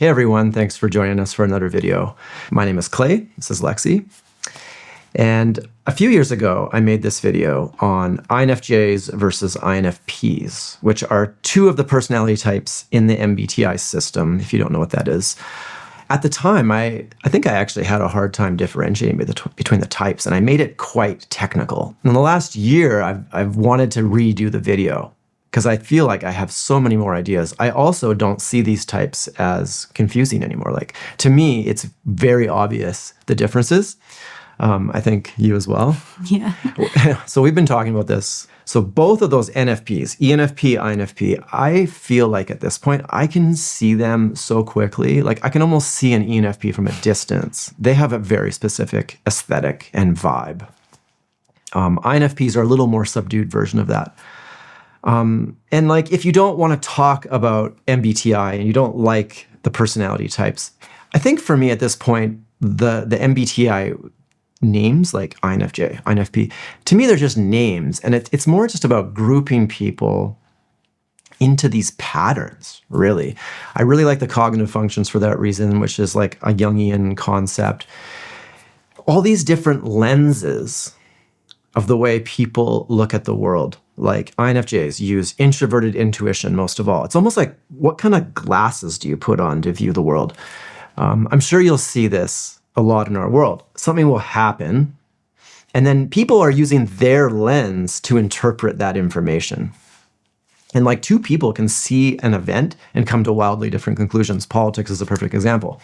Hey everyone, thanks for joining us for another video. My name is Clay, this is Lexi. And a few years ago, I made this video on INFJs versus INFPs, which are two of the personality types in the MBTI system, if you don't know what that is. At the time, I think I actually had a hard time differentiating between the types, and I made it quite technical. In the last year, I've wanted to redo the video because I feel like I have so many more ideas. I also don't see these types as confusing anymore. Like, to me, it's very obvious the differences. I think you as well. Yeah. So we've been talking about this. So both of those NFPs, ENFP, INFP, I feel like at this point, I can see them so quickly. Like, I can almost see an ENFP from a distance. They have a very specific aesthetic and vibe. INFPs are a little more subdued version of that. And like, if you don't want to talk about MBTI and you don't like the personality types, I think for me at this point, the MBTI names like INFJ, INFP, to me, they're just names. And it's more just about grouping people into these patterns, really. I really like the cognitive functions for that reason, which is like a Jungian concept. All these different lenses of the way people look at the world. Like INFJs use introverted intuition most of all. It's almost like, what kind of glasses do you put on to view the world? I'm sure you'll see this a lot in our world. Something will happen, and then people are using their lens to interpret that information. And like, two people can see an event and come to wildly different conclusions. Politics is a perfect example.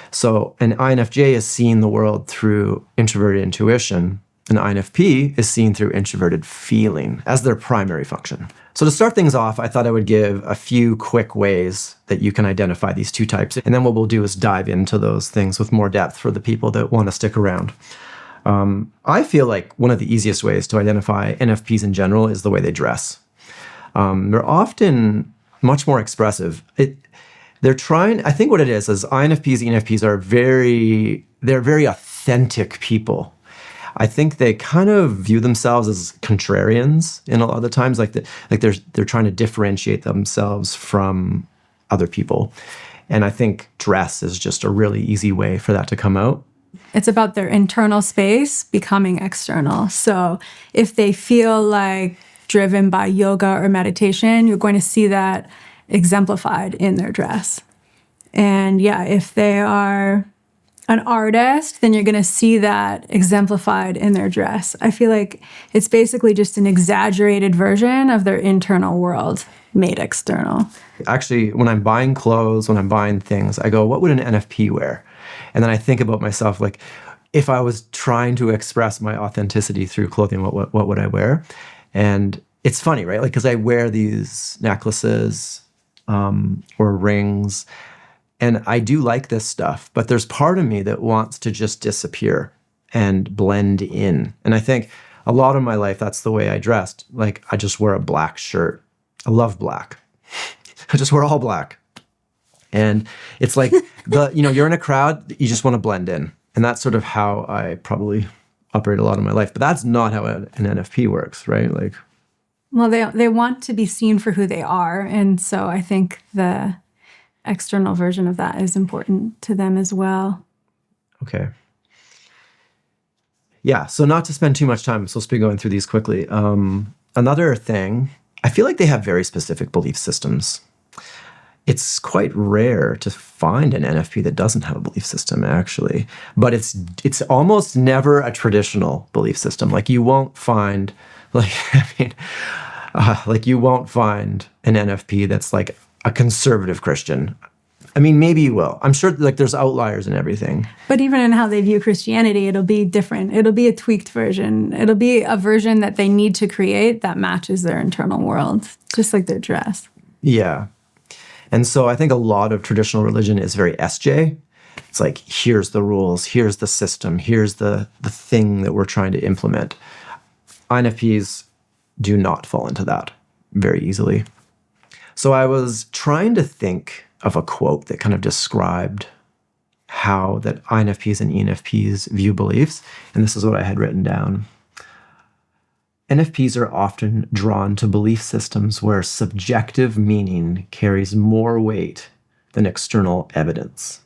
So an INFJ is seeing the world through introverted intuition. An INFP is seen through introverted feeling as their primary function. So to start things off, I thought I would give a few quick ways that you can identify these two types. And then what we'll do is dive into those things with more depth for the people that want to stick around. I feel like one of the easiest ways to identify NFPs in general is the way they dress. They're often much more expressive. I think what it is INFPs, ENFPs they're very authentic people. I think they kind of view themselves as contrarians in a lot of the times, like they're trying to differentiate themselves from other people. And I think dress is just a really easy way for that to come out. It's about their internal space becoming external. So if they feel like driven by yoga or meditation, you're going to see that exemplified in their dress. And yeah, if they are an artist, then you're going to see that exemplified in their dress. I feel like it's basically just an exaggerated version of their internal world made external. Actually, when I'm buying clothes, when I'm buying things, I go, what would an NFP wear? And then I think about myself, like, if I was trying to express my authenticity through clothing, what would I wear? And it's funny, right? Like, because I wear these necklaces or rings, and I do like this stuff, but there's part of me that wants to just disappear and blend in. And I think a lot of my life, that's the way I dressed. Like, I just wear a black shirt. I love black. I just wear all black. And it's like, you're in a crowd, you just want to blend in. And that's sort of how I probably operate a lot of my life. But that's not how an NFP works, right? Like, well, they want to be seen for who they are. And so I think the external version of that is important to them as well. Okay. Yeah, so not to spend too much time, I'm supposed to be going through these quickly. Another thing, I feel like they have very specific belief systems. It's quite rare to find an NFP that doesn't have a belief system, actually. But it's almost never a traditional belief system. Like, you won't find, you won't find an NFP that's like a conservative Christian. I mean, maybe you will. I'm sure like there's outliers and everything. But even in how they view Christianity, it'll be different. It'll be a tweaked version. It'll be a version that they need to create that matches their internal world, just like their dress. Yeah. And so I think a lot of traditional religion is very SJ. It's like, here's the rules, here's the system, here's the thing that we're trying to implement. INFPs do not fall into that very easily. So I was trying to think of a quote that kind of described how that INFPs and ENFPs view beliefs. And this is what I had written down. NFPs are often drawn to belief systems where subjective meaning carries more weight than external evidence.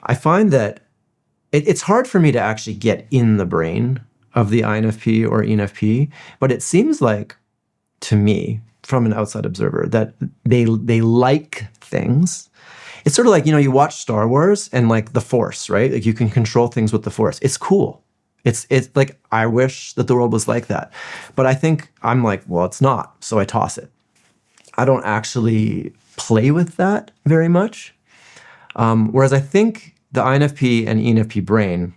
I find that it's hard for me to actually get in the brain of the INFP or ENFP, but it seems like, to me, from an outside observer, that they like things. It's sort of like, you watch Star Wars and like the Force, right? Like you can control things with the Force. It's cool. It's like, I wish that the world was like that. But I think I'm like, well, it's not. So I toss it. I don't actually play with that very much. Whereas I think the INFP and ENFP brain,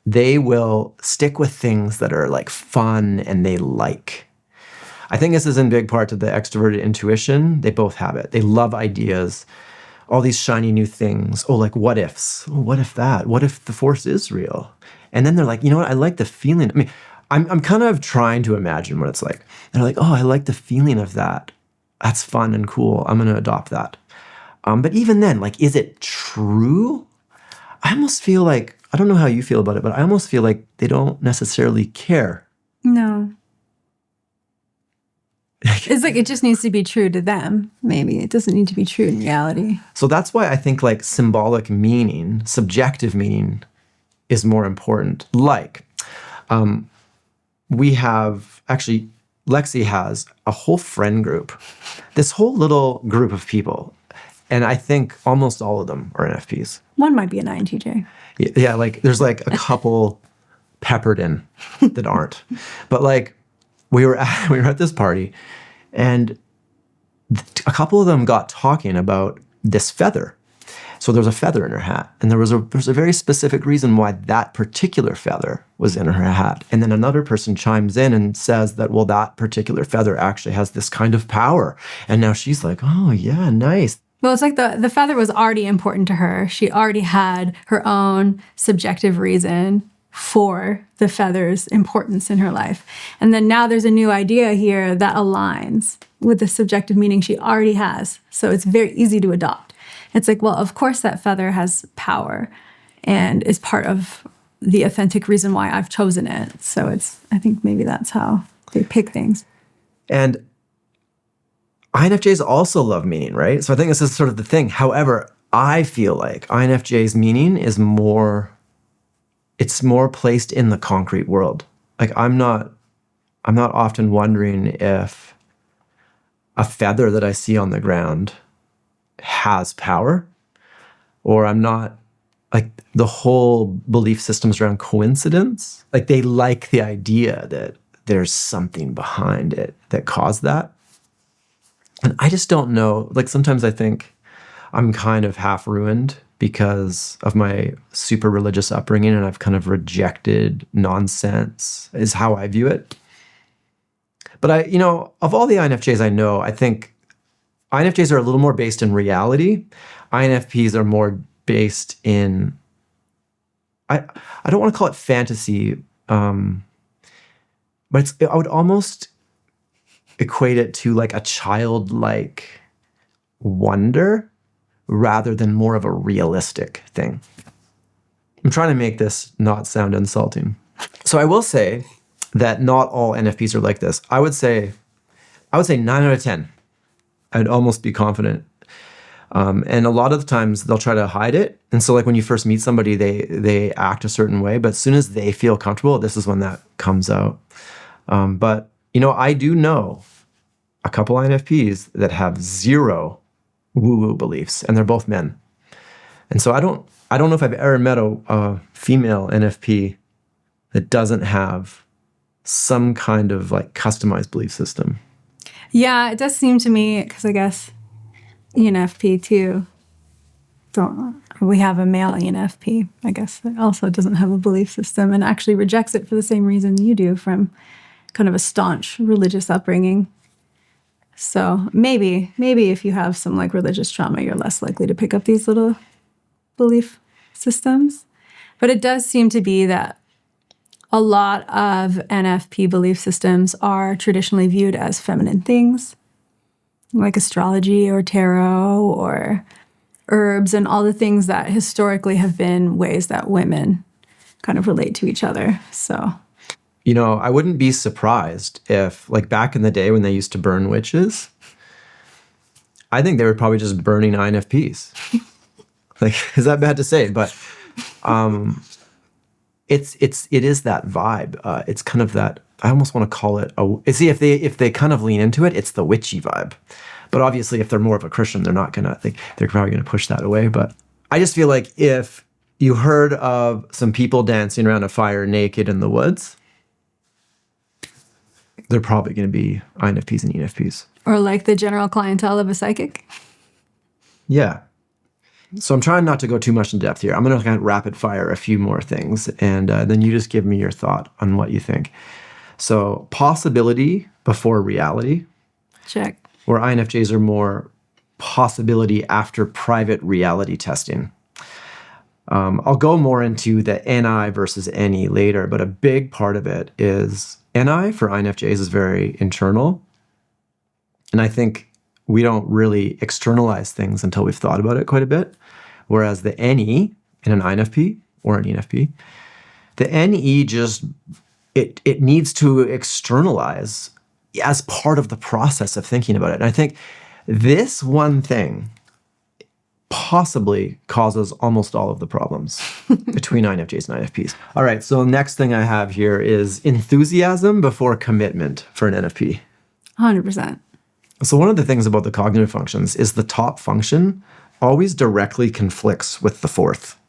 they will stick with things that are like fun and they like. I think this is in big part to the extroverted intuition. They both have it. They love ideas, all these shiny new things. Oh, like what ifs? Oh, what if that? What if the Force is real? And then they're like, you know what? I like the feeling. I mean, I'm kind of trying to imagine what it's like. And they're like, oh, I like the feeling of that. That's fun and cool. I'm going to adopt that. But even then, like, is it true? I almost feel like, I don't know how you feel about it, but I almost feel like they don't necessarily care. No. It's like it just needs to be true to them, maybe. It doesn't need to be true in reality. So that's why I think like symbolic meaning, subjective meaning is more important. Like, we have, actually, Lexi has a whole friend group, this whole little group of people. And I think almost all of them are NFPs. One might be an INTJ. Yeah, like there's like a couple peppered in that aren't. But like we were at this party and a couple of them got talking about this feather. So there was a feather in her hat, and there was a very specific reason why that particular feather was in her hat. And then another person chimes in and says that, well, that particular feather actually has this kind of power. And now she's like, oh yeah, nice. Well, it's like the feather was already important to her. She already had her own subjective reason for the feather's importance in her life. And then now there's a new idea here that aligns with the subjective meaning she already has. So it's very easy to adopt. It's like, well, of course that feather has power and is part of the authentic reason why I've chosen it. So I think maybe that's how they pick things. And INFJs also love meaning, right? So I think this is sort of the thing. However, I feel like INFJ's meaning is more placed in the concrete world. Like I'm not often wondering if a feather that I see on the ground has power, or I'm not, like, the whole belief systems around coincidence. Like they like the idea that there's something behind it that caused that. And I just don't know. Like sometimes I think I'm kind of half ruined because of my super religious upbringing, and I've kind of rejected nonsense is how I view it. But of all the INFJs I know, I think INFJs are a little more based in reality. INFPs are more based in, I don't want to call it fantasy, but I would almost equate it to like a childlike wonder rather than more of a realistic thing. I'm trying to make this not sound insulting. So I will say that not all NFPs are like this. I would say 9 out of 10. I'd almost be confident. And a lot of the times they'll try to hide it. And so like when you first meet somebody, they act a certain way, but as soon as they feel comfortable, this is when that comes out. But I do know a couple INFPs that have zero woo-woo beliefs, and they're both men. And so I don't know if I've ever met a female NFP that doesn't have some kind of like customized belief system. Yeah, it does seem to me, because I guess ENFP too. We have a male ENFP, I guess, that also doesn't have a belief system and actually rejects it for the same reason you do, from kind of a staunch religious upbringing. So maybe if you have some like religious trauma, you're less likely to pick up these little belief systems. But it does seem to be that a lot of NFP belief systems are traditionally viewed as feminine things, like astrology or tarot or herbs and all the things that historically have been ways that women kind of relate to each other. So, I wouldn't be surprised if, like back in the day when they used to burn witches, I think they were probably just burning INFPs. Like, is that bad to say? But it is that vibe. It's kind of that. I almost want to call it see, if they kind of lean into it, it's the witchy vibe. But obviously, if they're more of a Christian, they're not gonna. They're probably gonna push that away. But I just feel like if you heard of some people dancing around a fire naked in the woods, they're probably going to be INFPs and ENFPs. Or like the general clientele of a psychic. Yeah. So I'm trying not to go too much in depth here. I'm going to kind of rapid fire a few more things, and then you just give me your thought on what you think. So possibility before reality. Check. Where INFJs are more possibility after private reality testing. I'll go more into the NI versus NE later, but a big part of it is NI for INFJs is very internal. And I think we don't really externalize things until we've thought about it quite a bit. Whereas the NE in an INFP or an ENFP, the NE just, it needs to externalize as part of the process of thinking about it. And I think this one thing possibly causes almost all of the problems between INFJs and INFPs. All right, so next thing I have here is enthusiasm before commitment for an NFP. 100%. So one of the things about the cognitive functions is the top function always directly conflicts with the fourth.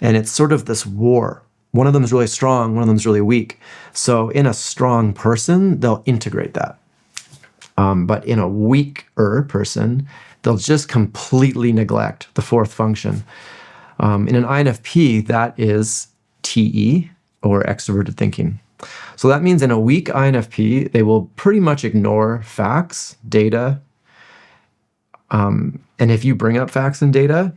And it's sort of this war. One of them is really strong, one of them is really weak. So in a strong person, they'll integrate that. But in a weaker person, they'll just completely neglect the fourth function. In an INFP, that is TE, or extroverted thinking. So that means in a weak INFP, they will pretty much ignore facts, data. And if you bring up facts and data,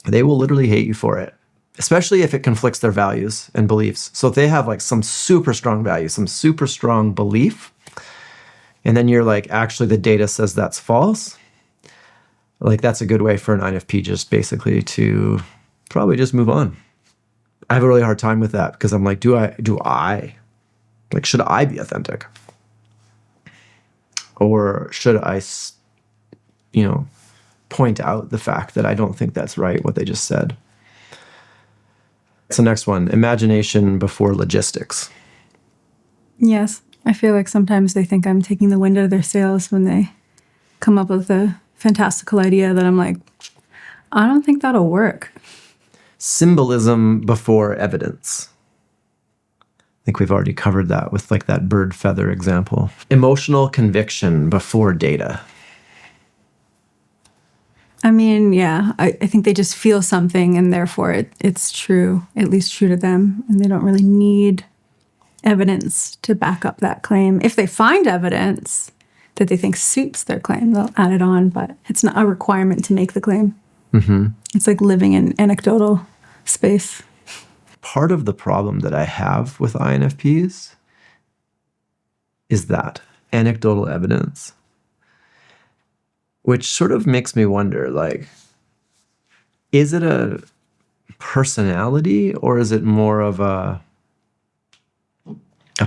they will literally hate you for it, especially if it conflicts their values and beliefs. So if they have like some super strong value, some super strong belief, and then you're like, actually the data says that's false, like that's a good way for an INFP just basically to probably just move on. I have a really hard time with that because I'm like, should I be authentic? Or should I, point out the fact that I don't think that's right, what they just said. So next one, imagination before logistics. Yes. I feel like sometimes they think I'm taking the wind out of their sails when they come up with a fantastical idea that I'm like, I don't think that'll work. Symbolism before evidence. I think we've already covered that with like that bird feather example. Emotional conviction before data. I mean, yeah, I think they just feel something and therefore it's true, at least true to them. And they don't really need evidence to back up that claim. If they find evidence that they think suits their claim, they'll add it on, but it's not a requirement to make the claim. Mm-hmm. It's like living in anecdotal space. Part of the problem that I have with INFPs is that anecdotal evidence, which sort of makes me wonder, like, is it a personality or is it more of a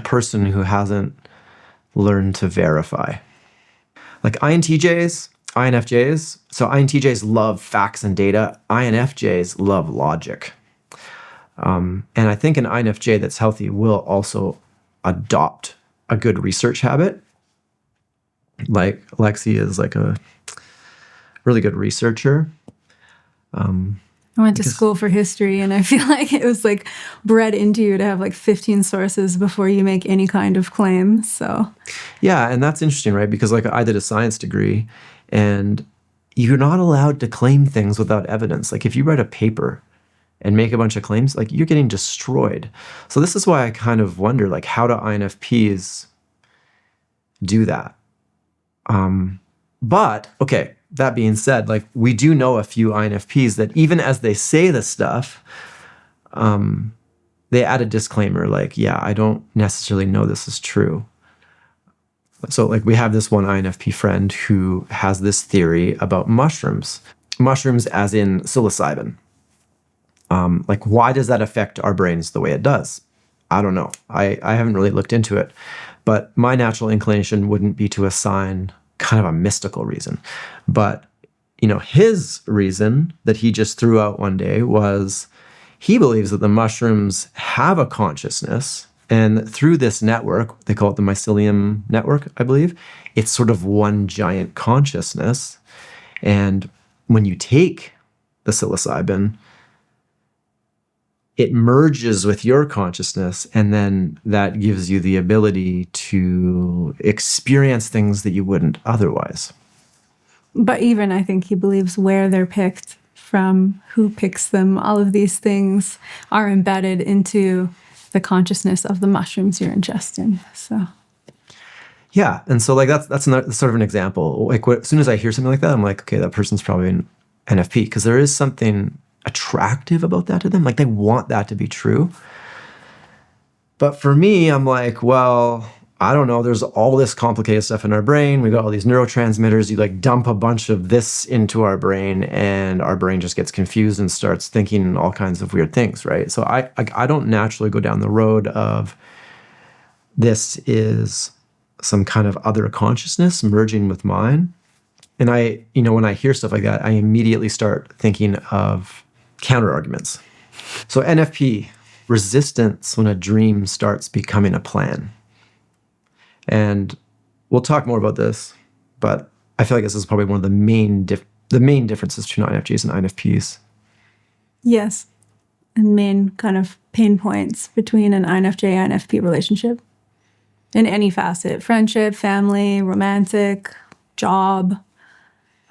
person who hasn't learned to verify? Like INTJs, INFJs. So INTJs love facts and data. INFJs love logic. And I think an INFJ that's healthy will also adopt a good research habit. Like Lexi is like a really good researcher. I went to school for history and I feel like it was like bred into you to have like 15 sources before you make any kind of claim. So yeah, and that's interesting, right? Because like I did a science degree and you're not allowed to claim things without evidence. Like if you write a paper and make a bunch of claims, like you're getting destroyed. So this is why I kind of wonder, like, how do INFPs do that? But okay, that being said, like we do know a few INFPs that even as they say this stuff, they add a disclaimer like, yeah, I don't necessarily know this is true. So like we have this one INFP friend who has this theory about mushrooms as in psilocybin. Like why does that affect our brains the way it does? I don't know. I haven't really looked into it, but my natural inclination wouldn't be to assign kind of a mystical reason. But, his reason that he just threw out one day was he believes that the mushrooms have a consciousness. And through this network, they call it the mycelium network, I believe, it's sort of one giant consciousness. And when you take the psilocybin, it merges with your consciousness, and then that gives you the ability to experience things that you wouldn't otherwise. But even I think he believes where they're picked from, who picks them, all of these things are embedded into the consciousness of the mushrooms you're ingesting. So, yeah, and so like that's another, sort of an example. Like as soon as I hear something like that, I'm like, okay, that person's probably an NFP, because there is something attractive about that to them. Like they want that to be true. But for me, I'm like, well, I don't know. There's all this complicated stuff in our brain. We got all these neurotransmitters. You like dump a bunch of this into our brain, and our brain just gets confused and starts thinking all kinds of weird things, right? So I don't naturally go down the road of this is some kind of other consciousness merging with mine. And when I hear stuff like that, I immediately start thinking of counter arguments. So NFP, resistance when a dream starts becoming a plan. And we'll talk more about this, but I feel like this is probably one of the main differences between INFJs and INFPs. yes, and main kind of pain points between an INFJ-INFP relationship in any facet: friendship, family, romantic, job.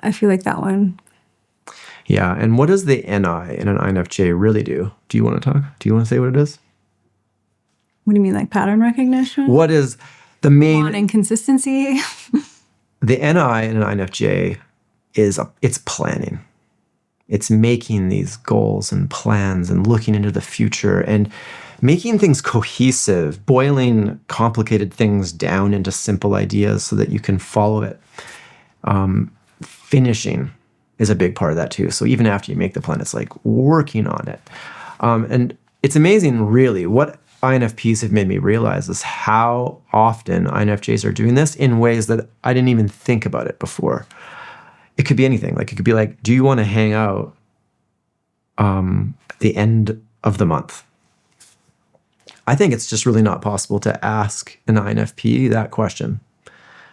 I feel like that one. Yeah, and what does the NI in an INFJ really do? Do you want to talk? Do you want to say what it is? What do you mean, like pattern recognition? What is the main... On inconsistency? The NI in an INFJ it's planning. It's making these goals and plans and looking into the future and making things cohesive, boiling complicated things down into simple ideas so that you can follow it. Finishing is a big part of that too. So even after you make the plan, it's like working on it. And it's amazing, really, what INFPs have made me realize is how often INFJs are doing this in ways that I didn't even think about it before. It could be anything. Like it could be like, do you want to hang out at the end of the month? I think it's just really not possible to ask an INFP that question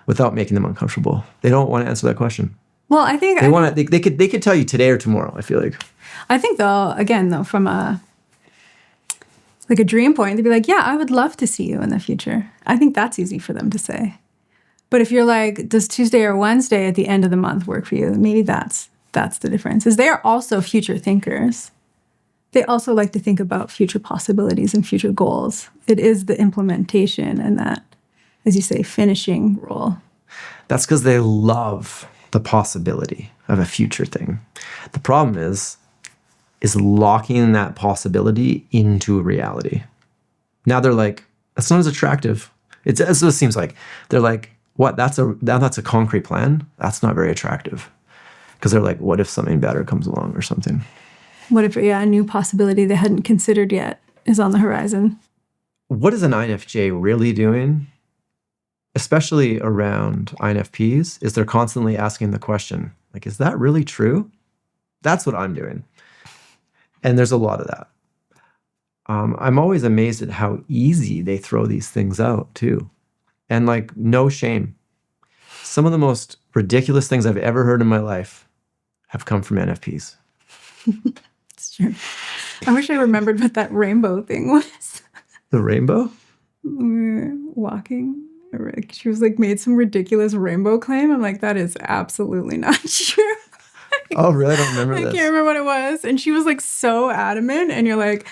without making them uncomfortable. They don't want to answer that question. Well, I think they could tell you today or tomorrow, I feel like. I think though, from a dream point, they'd be like, yeah, I would love to see you in the future. I think that's easy for them to say. But if you're like, does Tuesday or Wednesday at the end of the month work for you? Maybe that's the difference. Is they're also future thinkers. They also like to think about future possibilities and future goals. It is the implementation and that, as you say, finishing role. That's because they love the possibility of a future thing. The problem is locking that possibility into a reality. Now they're like, that's not as attractive. That's what it seems like. They're like, what? That's a concrete plan? That's not very attractive. Because they're like, what if something better comes along or something? What if, a new possibility they hadn't considered yet is on the horizon? What is an INFJ really doing? Especially around INFPs, is they're constantly asking the question, like, is that really true? That's what I'm doing. And there's a lot of that. I'm always amazed at how easy they throw these things out, too. And, like, no shame. Some of the most ridiculous things I've ever heard in my life have come from NFPs. It's true. I wish I remembered what that rainbow thing was. The rainbow? We were walking. She was like, made some ridiculous rainbow claim. I'm like, that is absolutely not true. Oh, really? I don't remember I this. can't remember what it was. And she was like so adamant. And you're like,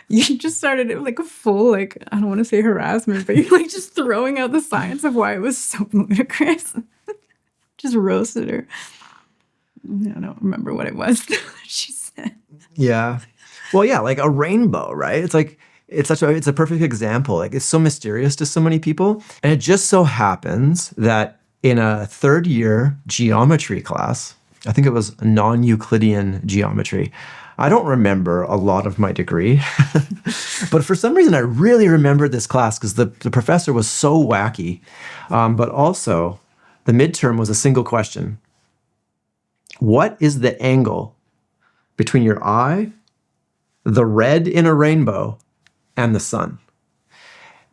you just started like a full, like, I don't want to say harassment, but you're like just throwing out the science of why it was so ludicrous. Just roasted her. I don't remember what it was she said. Yeah. Well, yeah, like a rainbow, right? It's like, it's a perfect example. Like it's so mysterious to so many people. And it just so happens that in a third year geometry class, I think it was non-Euclidean geometry. I don't remember a lot of my degree, but for some reason I really remembered this class because the professor was so wacky. But also The midterm was a single question. What is the angle between your eye, the red in a rainbow, and the sun?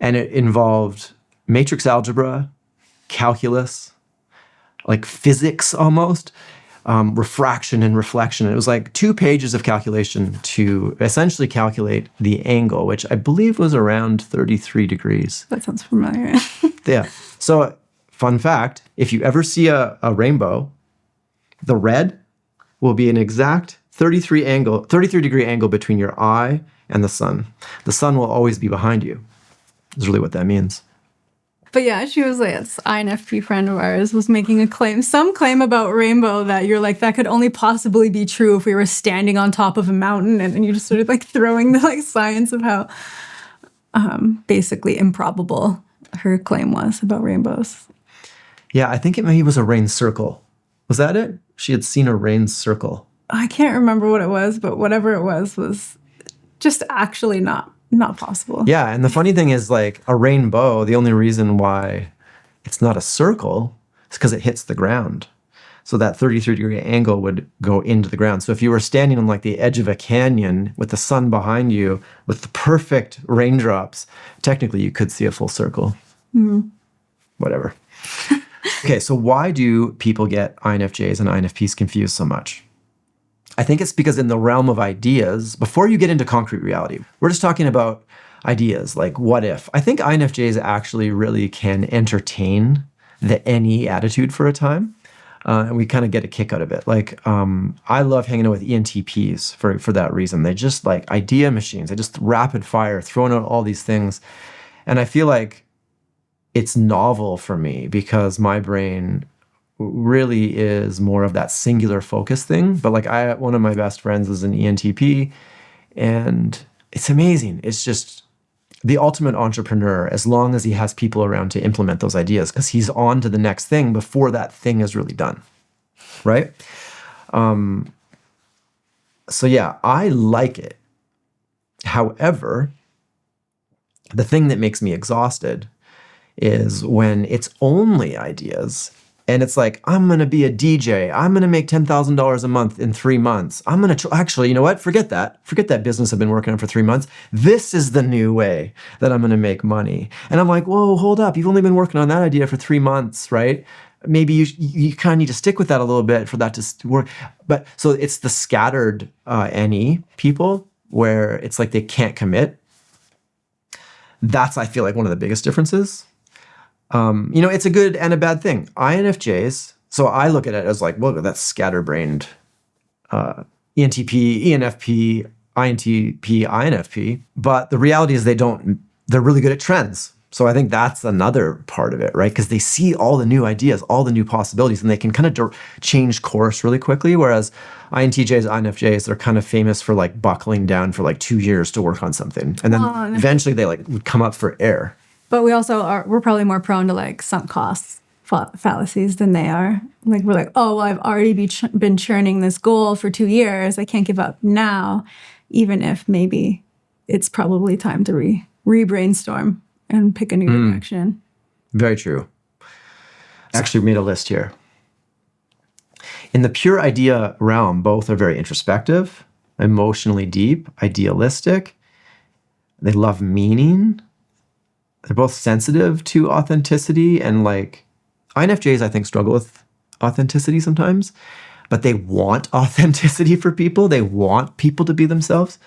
And it involved matrix algebra, calculus, like physics almost, refraction and reflection. It was like 2 pages of calculation to essentially calculate the angle, which I believe was around 33 degrees. That sounds familiar. Yeah. So, fun fact, if you ever see a rainbow, the red will be an exact 33 degree angle between your eye and the sun. The sun will always be behind you, is really what that means. But yeah, she was like, this INFP friend of ours was making some claim about rainbow that you're like, that could only possibly be true if we were standing on top of a mountain. And then you just sort of like throwing the like science of how basically improbable her claim was about rainbows. Yeah, I think it maybe was a rain circle. Was that it? She had seen a rain circle. I can't remember what it was, but whatever it was just actually not possible. Yeah, and the funny thing is, like, a rainbow, the only reason why it's not a circle is because it hits the ground. So that 33-degree angle would go into the ground. So if you were standing on like the edge of a canyon with the sun behind you with the perfect raindrops, technically you could see a full circle. Mm-hmm. Whatever. Okay, so why do people get INFJs and INFPs confused so much? I think it's because in the realm of ideas, before you get into concrete reality, we're just talking about ideas like what if. I think INFJs actually really can entertain the any attitude for a time. And we kind of get a kick out of it. Like, I love hanging out with ENTPs for that reason. They just like idea machines. They just rapid fire, throwing out all these things. And I feel like it's novel for me because my brain really is more of that singular focus thing. But like one of my best friends is an ENTP, and it's amazing. It's just the ultimate entrepreneur as long as he has people around to implement those ideas because he's on to the next thing before that thing is really done, right? So yeah, I like it. However, the thing that makes me exhausted is when it's only ideas. And it's like, I'm going to be a DJ. I'm going to make $10,000 a month in 3 months. I'm going to actually, you know what? Forget that. Forget that business I've been working on for 3 months. This is the new way that I'm going to make money. And I'm like, whoa, hold up. You've only been working on that idea for 3 months, right? Maybe you kind of need to stick with that a little bit for that to work. But so it's the scattered NE people where it's like they can't commit. That's, I feel like, one of the biggest differences. It's a good and a bad thing. INFJs, so I look at it as like, well, that's scatterbrained. ENTP, ENFP, INTP, INFP. But the reality is they're really good at trends. So I think that's another part of it, right? Because they see all the new ideas, all the new possibilities, and they can kind of change course really quickly. Whereas INTJs, INFJs, they're kind of famous for like buckling down for like 2 years to work on something. And then eventually they like would come up for air. But we're probably more prone to like sunk costs fallacies than they are. Like we're like, oh, well, I've already been churning this goal for 2 years. I can't give up now, even if maybe it's probably time to re-brainstorm and pick a new direction. Very true. I actually made a list here. In the pure idea realm, both are very introspective, emotionally deep, idealistic. They love meaning. They're both sensitive to authenticity, and like INFJs, I think, struggle with authenticity sometimes, but they want authenticity for people. They want people to be themselves.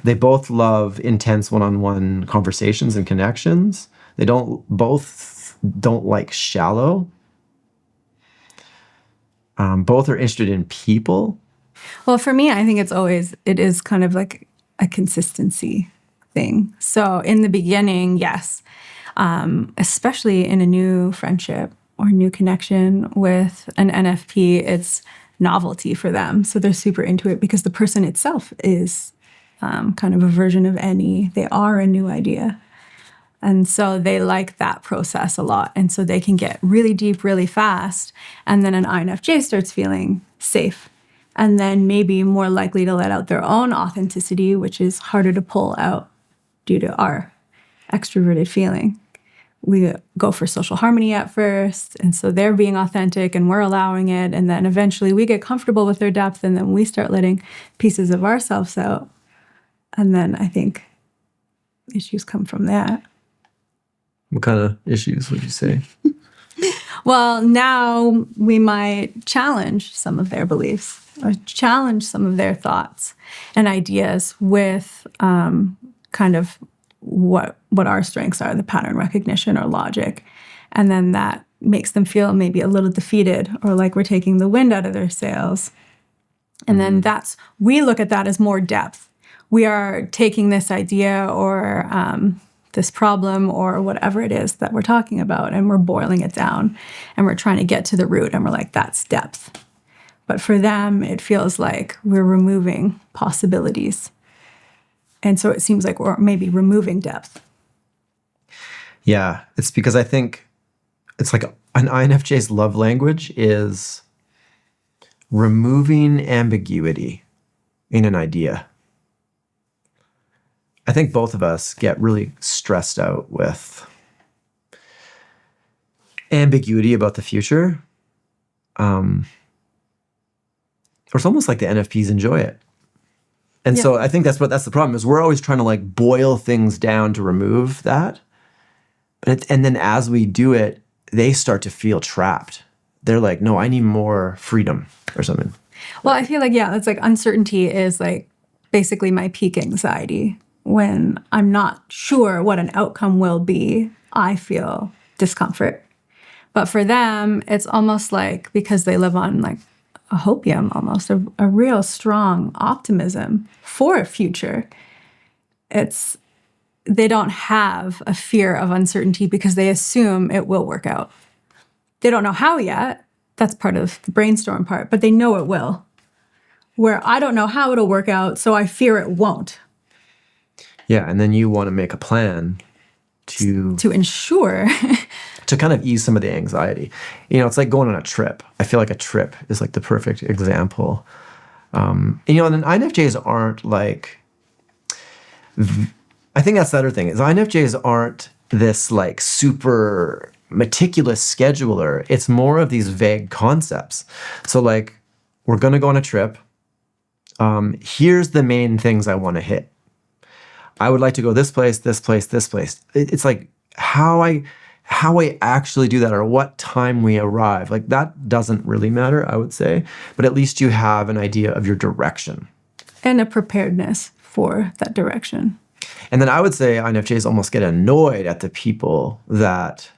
They both love intense one-on-one conversations and connections. Both don't like shallow. Both are interested in people. Well, for me, I think it is kind of like a consistency thing. So in the beginning, yes, especially in a new friendship or new connection with an NFP, it's novelty for them. So they're super into it because the person itself is kind of a version of NE. They are a new idea. And so they like that process a lot. And so they can get really deep really fast. And then an INFJ starts feeling safe and then maybe more likely to let out their own authenticity, which is harder to pull out due to our extroverted feeling. we go for social harmony at first. And so they're being authentic and we're allowing it. And then eventually we get comfortable with their depth and then we start letting pieces of ourselves out. And then I think issues come from that. What kind of issues would you say? Well, now we might challenge some of their beliefs or challenge some of their thoughts and ideas with kind of what our strengths are, the pattern recognition or logic. And then that makes them feel maybe a little defeated or like we're taking the wind out of their sails. And then we look at that as more depth. We are taking this idea or this problem or whatever it is that we're talking about, and we're boiling it down and we're trying to get to the root, and we're like, that's depth. But for them, it feels like we're removing possibilities. And so it seems like we're maybe removing depth. Yeah, it's because I think it's like an INFJ's love language is removing ambiguity in an idea. I think both of us get really stressed out with ambiguity about the future. Or it's almost like the NFPs enjoy it. And so I think that's the problem is we're always trying to like boil things down to remove that. And then as we do it, they start to feel trapped. They're like, no, I need more freedom or something. Well, I feel like, it's like uncertainty is like basically my peak anxiety. When I'm not sure what an outcome will be, I feel discomfort. But for them, it's almost like because they live on like a hopium, almost a real strong optimism for a future. They don't have a fear of uncertainty because they assume it will work out. They don't know how yet. That's part of the brainstorm part, but they know it will. Where I don't know how it'll work out, so I fear it won't. Yeah, and then you want to make a plan to ensure to kind of ease some of the anxiety. It's like going on a trip. I feel like a trip is like the perfect example. And then INFJs aren't like. I think that's the other thing is INFJs aren't this like super meticulous scheduler. It's more of these vague concepts. So like, we're going to go on a trip. Here's the main things I want to hit. I would like to go this place, this place, this place. It's like how I actually do that or what time we arrive. Like that doesn't really matter, I would say. But at least you have an idea of your direction. And a preparedness for that direction. And then I would say INFJs almost get annoyed at the people that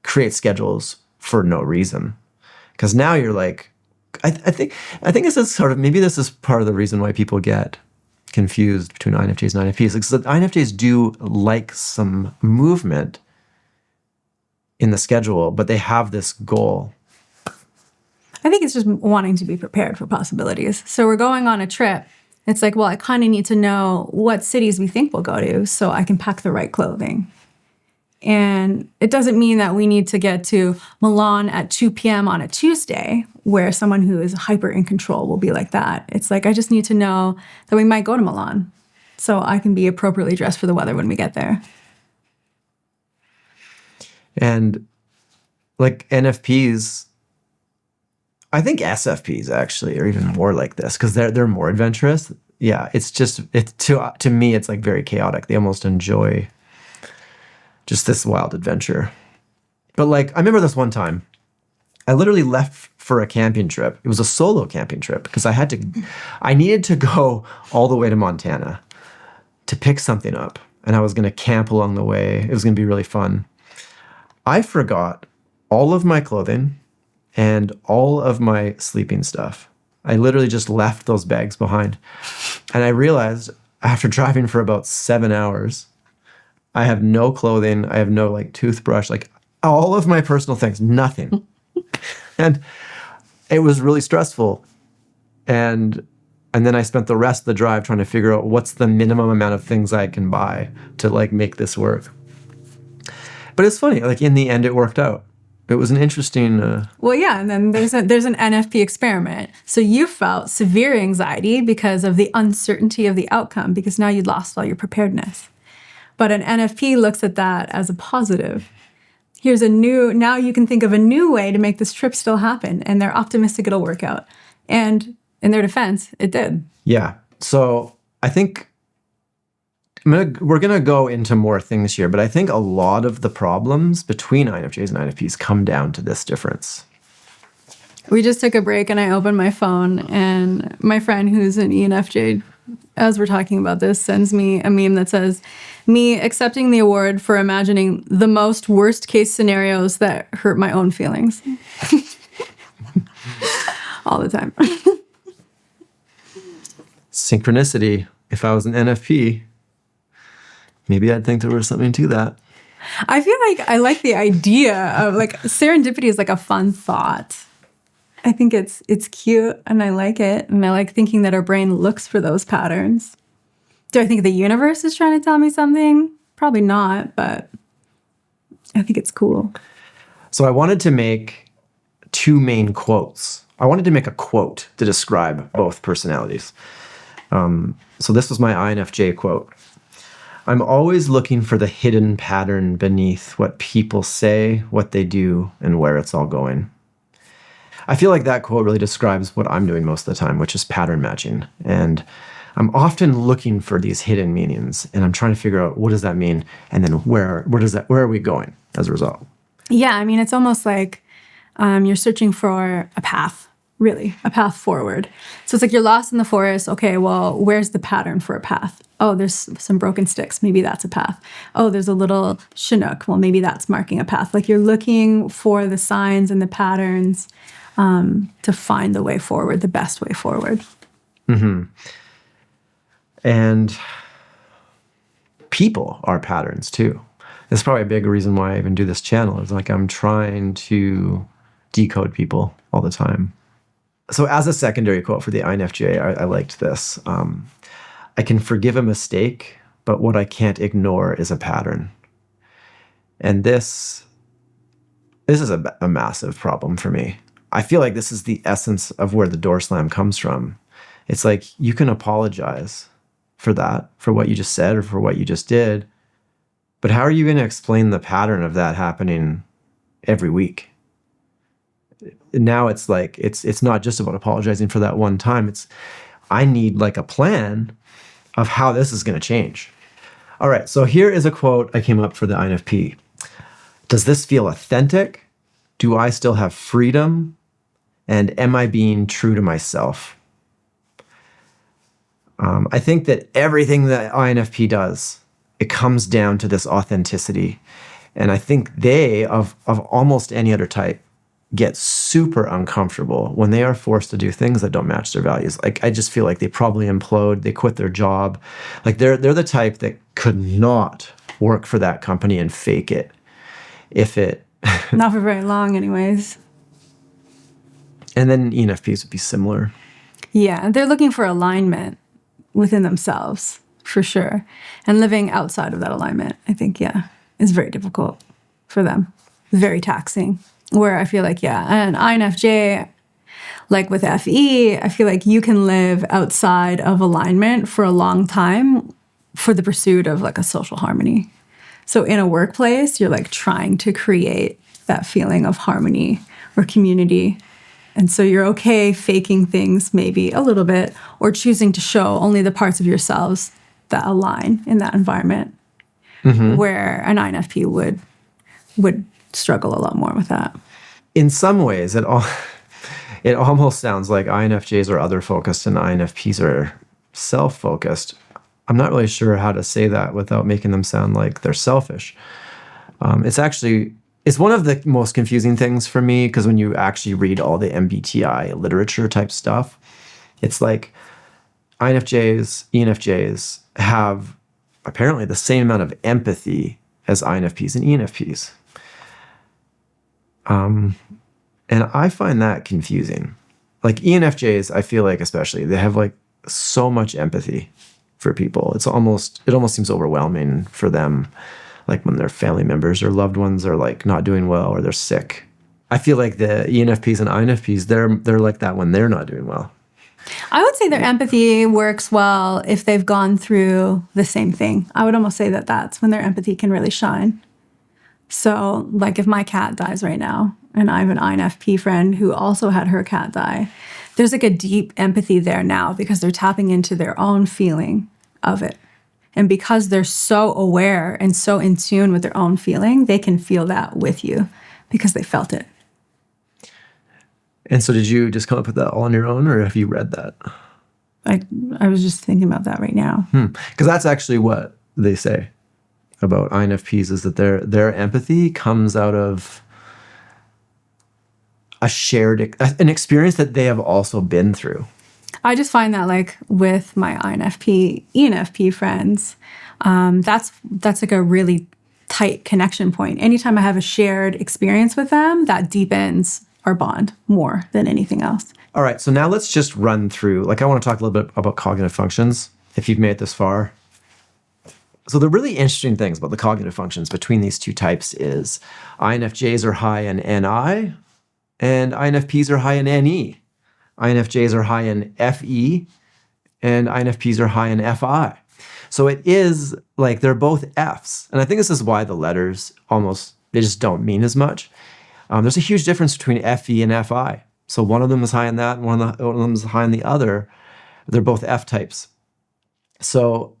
create schedules for no reason. Because now you're like, I think this is maybe this is part of the reason why people get confused between INFJs and INFPs. Because the INFJs do like some movement in the schedule, but they have this goal. I think it's just wanting to be prepared for possibilities. So we're going on a trip. It's like, well, I kind of need to know what cities we think we'll go to so I can pack the right clothing. And it doesn't mean that we need to get to Milan at 2 p.m. on a Tuesday, where someone who is hyper in control will be like that. It's like, I just need to know that we might go to Milan so I can be appropriately dressed for the weather when we get there. And like NFPs, I think SFPs actually are even more like this because they're more adventurous. Yeah, it's to me, it's like very chaotic. They almost enjoy just this wild adventure. But like, I remember this one time, I literally left for a camping trip. It was a solo camping trip because I needed to go all the way to Montana to pick something up. And I was going to camp along the way. It was going to be really fun. I forgot all of my clothing and all of my sleeping stuff. I literally just left those bags behind. And I realized after driving for about 7 hours, I have no clothing. I have no like toothbrush, like all of my personal things, nothing. And it was really stressful. And then I spent the rest of the drive trying to figure out what's the minimum amount of things I can buy to like make this work. But it's funny, like in the end, it worked out. It was an interesting. Well, yeah, and then there's an NFP experiment. So you felt severe anxiety because of the uncertainty of the outcome, because now you lost all your preparedness. But an NFP looks at that as a positive. now you can think of a new way to make this trip still happen. And they're optimistic it'll work out. And in their defense, it did. Yeah. So I think we're going to go into more things here, but I think a lot of the problems between INFJs and INFPs come down to this difference. We just took a break and I opened my phone and my friend who's an ENFJ, as we're talking about this, sends me a meme that says, me accepting the award for imagining the most worst case scenarios that hurt my own feelings. All the time. Synchronicity. If I was an NFP, maybe I'd think there was something to that. I feel like I like the idea of like serendipity is like a fun thought. I think it's cute and I like it. And I like thinking that our brain looks for those patterns. Do I think the universe is trying to tell me something? Probably not, but I think it's cool. So I wanted to make two main quotes. I wanted to make a quote to describe both personalities. So this was my INFJ quote. I'm always looking for the hidden pattern beneath what people say, what they do, and where it's all going. I feel like that quote really describes what I'm doing most of the time, which is pattern matching. And I'm often looking for these hidden meanings, and I'm trying to figure out what does that mean, and then where are we going as a result? Yeah, I mean, it's almost like you're searching for a path, really, a path forward. So it's like you're lost in the forest. Okay, well, where's the pattern for a path? Oh, there's some broken sticks. Maybe that's a path. Oh, there's a little chinook. Well, maybe that's marking a path. Like you're looking for the signs and the patterns to find the way forward, the best way forward. Mm-hmm. And people are patterns too. That's probably a big reason why I even do this channel. Is like I'm trying to decode people all the time. So as a secondary quote for the INFJ, I liked this. I can forgive a mistake, but what I can't ignore is a pattern. And this is a massive problem for me. I feel like this is the essence of where the door slam comes from. It's like you can apologize for that, for what you just said or for what you just did, but how are you going to explain the pattern of that happening every week? Now it's like it's not just about apologizing for that one time. I need like a plan of how this is going to change. All right, so here is a quote I came up for the INFP. Does this feel authentic? Do I still have freedom? And am I being true to myself? I think that everything that INFP does, it comes down to this authenticity. And I think they, of almost any other type, get super uncomfortable when they are forced to do things that don't match their values. Like, I just feel like they probably implode, they quit their job. Like, they're the type that could not work for that company and fake it. Not for very long, anyways. And then ENFPs would be similar. Yeah, they're looking for alignment within themselves, for sure. And living outside of that alignment, I think, is very difficult for them. Very taxing. Where I feel like, and INFJ, like with FE, I feel like you can live outside of alignment for a long time for the pursuit of like a social harmony. So in a workplace, you're like trying to create that feeling of harmony or community. And so you're okay faking things maybe a little bit or choosing to show only the parts of yourselves that align in that environment, where an INFP would struggle a lot more with that. In some ways, it almost sounds like INFJs are other-focused and INFPs are self-focused. I'm not really sure how to say that without making them sound like they're selfish. It's one of the most confusing things for me because when you actually read all the MBTI literature type stuff, it's like INFJs, ENFJs have apparently the same amount of empathy as INFPs and ENFPs. And I find that confusing. Like ENFJs, I feel like especially, they have like so much empathy for people. It almost seems overwhelming for them, like when their family members or loved ones are like not doing well or they're sick. I feel like the ENFPs and INFPs, they're like that when they're not doing well. I would say their empathy works well if they've gone through the same thing. I would almost say that that's when their empathy can really shine. So like if my cat dies right now and I have an INFP friend who also had her cat die, there's like a deep empathy there now because they're tapping into their own feeling of it. And because they're so aware and so in tune with their own feeling, they can feel that with you because they felt it. And so did you just come up with that all on your own, or have you read that? I was just thinking about that right now. Because that's actually what they say about INFPs, is that their empathy comes out of an experience that they have also been through. I just find that like with my INFP, ENFP friends, that's like a really tight connection point. Anytime I have a shared experience with them, that deepens our bond more than anything else. All right, so now let's just run through, like I want to talk a little bit about cognitive functions, if you've made it this far. So the really interesting things about the cognitive functions between these two types is INFJs are high in NI and INFPs are high in NE. INFJs are high in FE and INFPs are high in FI. So it is like they're both Fs. And I think this is why the letters they just don't mean as much. There's a huge difference between FE and FI. So one of them is high in that and one of them is high in the other. They're both F types. So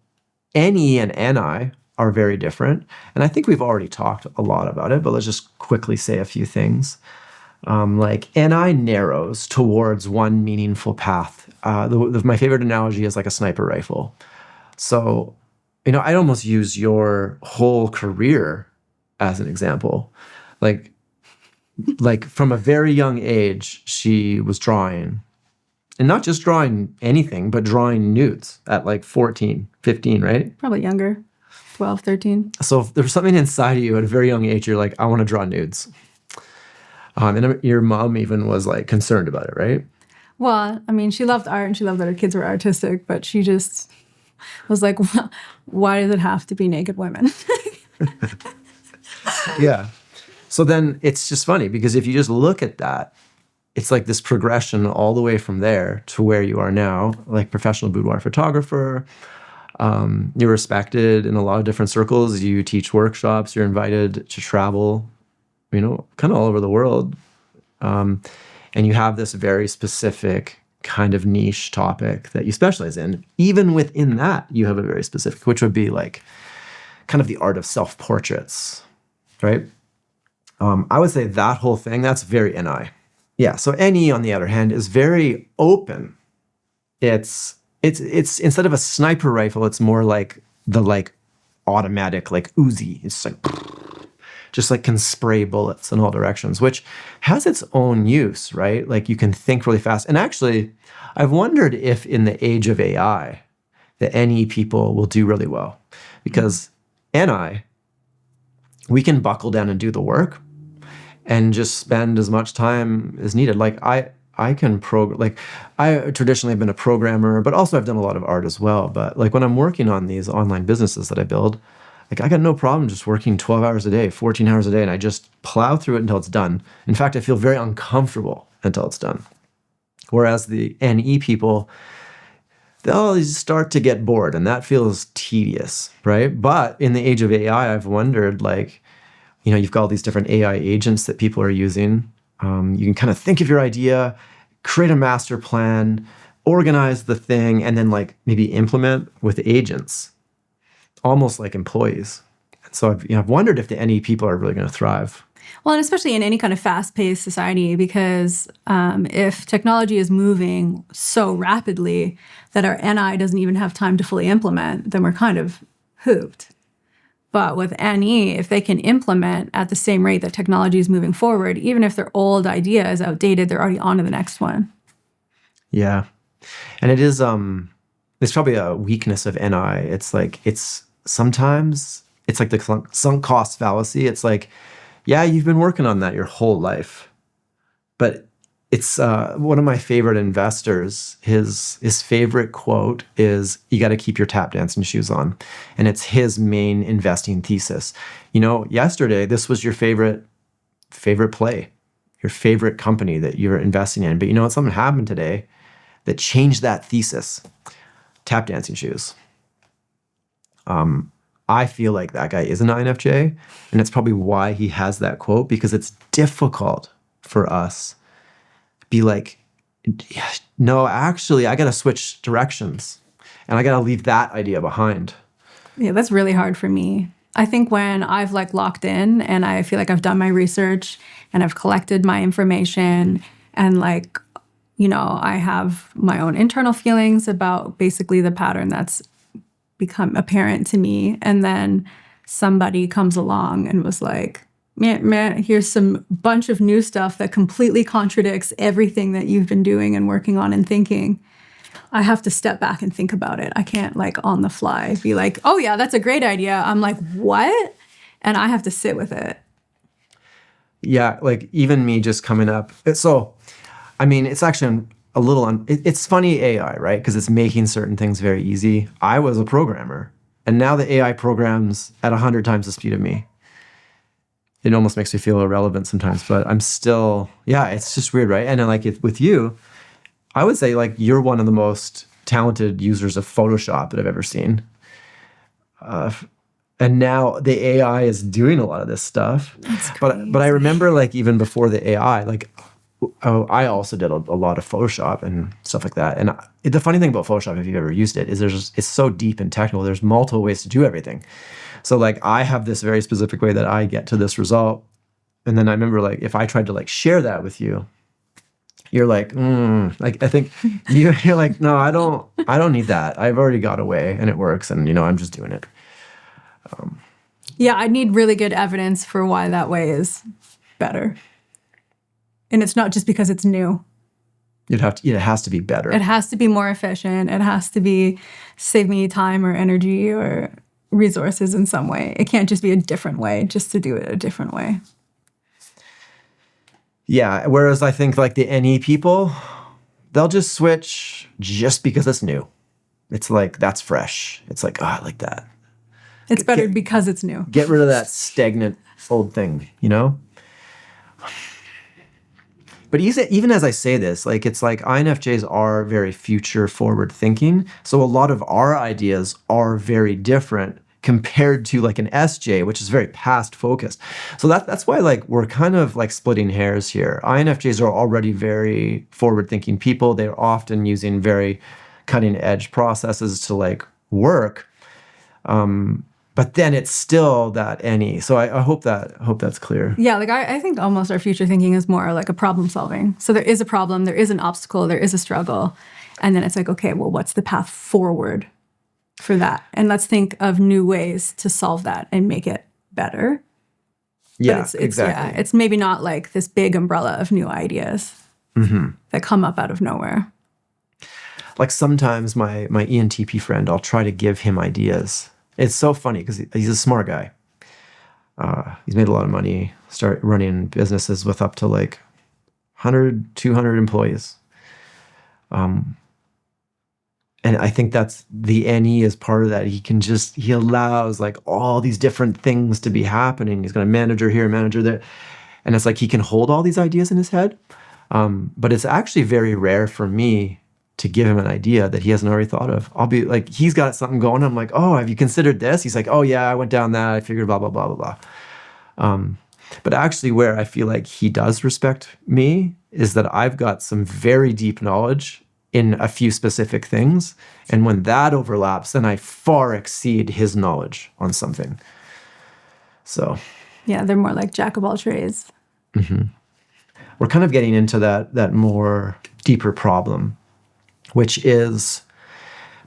NE and NI are very different. And I think we've already talked a lot about it, but let's just quickly say a few things. Like NI narrows towards one meaningful path. My favorite analogy is like a sniper rifle. So, I'd almost use your whole career as an example. Like from a very young age, she was drawing. And not just drawing anything, but drawing nudes at like 14, 15, right? Probably younger, 12, 13. So if there's something inside of you at a very young age, you're like, I want to draw nudes. And your mom even was like concerned about it, right? Well, I mean, she loved art and she loved that her kids were artistic, but she just was like, well, why does it have to be naked women? Yeah. So then it's just funny because if you just look at that, it's like this progression all the way from there to where you are now, like professional boudoir photographer. You're respected in a lot of different circles. You teach workshops. You're invited to travel, kind of all over the world. And you have this very specific kind of niche topic that you specialize in. Even within that, you have a very specific, which would be like kind of the art of self-portraits, right? I would say that whole thing, that's very NI. Yeah, so NE, on the other hand, is very open. It's instead of a sniper rifle, it's more like the automatic Uzi. It's like just like can spray bullets in all directions, which has its own use, right? Like you can think really fast. And actually, I've wondered if in the age of AI, the NE people will do really well. Because NI, we can buckle down and do the work and just spend as much time as needed. Like I can program, like I traditionally have been a programmer, but also I've done a lot of art as well. But like when I'm working on these online businesses that I build, like I got no problem just working 12 hours a day, 14 hours a day, and I just plow through it until it's done. In fact, I feel very uncomfortable until it's done. Whereas the NE people, they'll start to get bored and that feels tedious, right? But in the age of AI, I've wondered you've got all these different AI agents that people are using. You can kind of think of your idea, create a master plan, organize the thing, and then maybe implement with agents, almost like employees. So I've wondered if the NE people are really going to thrive. Well, and especially in any kind of fast-paced society, because if technology is moving so rapidly that our NI doesn't even have time to fully implement, then we're kind of hooped. But with NE, if they can implement at the same rate that technology is moving forward, even if their old idea is outdated, they're already on to the next one. Yeah. And it is, it's probably a weakness of NI. It's sometimes it's like the sunk cost fallacy. It's like, yeah, you've been working on that your whole life. But it's one of my favorite investors, his favorite quote is, you got to keep your tap dancing shoes on. And it's his main investing thesis. Yesterday, this was your favorite play, your favorite company that you're investing in. But something happened today that changed that thesis. Tap dancing shoes. I feel like that guy is an INFJ, and it's probably why he has that quote, because it's difficult for us to be like, no, actually, I got to switch directions, and I got to leave that idea behind. Yeah, that's really hard for me. I think when I've like locked in and I feel like I've done my research and I've collected my information and like, I have my own internal feelings about basically the pattern that's become apparent to me. And then somebody comes along and was like, man, here's some bunch of new stuff that completely contradicts everything that you've been doing and working on and thinking. I have to step back and think about it. I can't like on the fly be like, oh yeah, that's a great idea. I'm like, what? And I have to sit with it. Yeah, like even me just coming up. So, I mean, it's actually a little, it's funny AI, right? Because it's making certain things very easy. I was a programmer, and now the AI programs at 100 times the speed of me. It almost makes me feel irrelevant sometimes, but I'm still, yeah, it's just weird, right? And then like with you, I would say like you're one of the most talented users of Photoshop that I've ever seen. And now the AI is doing a lot of this stuff. That's crazy. But I remember like even before the AI, like I also did a lot of Photoshop and stuff like that. And the funny thing about Photoshop, if you've ever used it, is it's so deep and technical. There's multiple ways to do everything. So like I have this very specific way that I get to this result. And then I remember like if I tried to like share that with you, you're like, like I think you're like, no, I don't need that. I've already got a way and it works, and I'm just doing it. Yeah, I need really good evidence for why that way is better. And it's not just because it's new. It has to be better. It has to be more efficient. It has to be save me time or energy or resources in some way. It can't just be a different way just to do it a different way. Yeah, whereas I think like the NE people, they'll just switch just because it's new. It's like, that's fresh. It's like, oh, I like that. It's better because it's new. Get rid of that stagnant old thing, But even as I say this, like it's like INFJs are very future forward thinking. So a lot of our ideas are very different compared to like an SJ, which is very past focused. So that's why like we're kind of like splitting hairs here. INFJs are already very forward thinking people. They're often using very cutting edge processes to like work. But then it's still that NE. So I hope that's clear. Yeah, like I think almost our future thinking is more like a problem solving. So there is a problem, there is an obstacle, there is a struggle. And then it's like, okay, well, what's the path forward for that? And let's think of new ways to solve that and make it better. Yeah, it's exactly. Yeah, it's maybe not like this big umbrella of new ideas that come up out of nowhere. Like sometimes my ENTP friend, I'll try to give him ideas. It's so funny because he's a smart guy. He's made a lot of money, start running businesses with up to like 100, 200 employees. And I think that's the NE is part of that. He allows like all these different things to be happening. He's got a manager here, a manager there. And it's like he can hold all these ideas in his head. But it's actually very rare for me to give him an idea that he hasn't already thought of. I'll be like, he's got something going. I'm like, oh, have you considered this? He's like, oh yeah, I went down that. I figured blah, blah, blah, blah, blah. But actually where I feel like he does respect me is that I've got some very deep knowledge in a few specific things. And when that overlaps, then I far exceed his knowledge on something. So. Yeah, they're more like jack of all trades. Mm-hmm. We're kind of getting into that more deeper problem, which is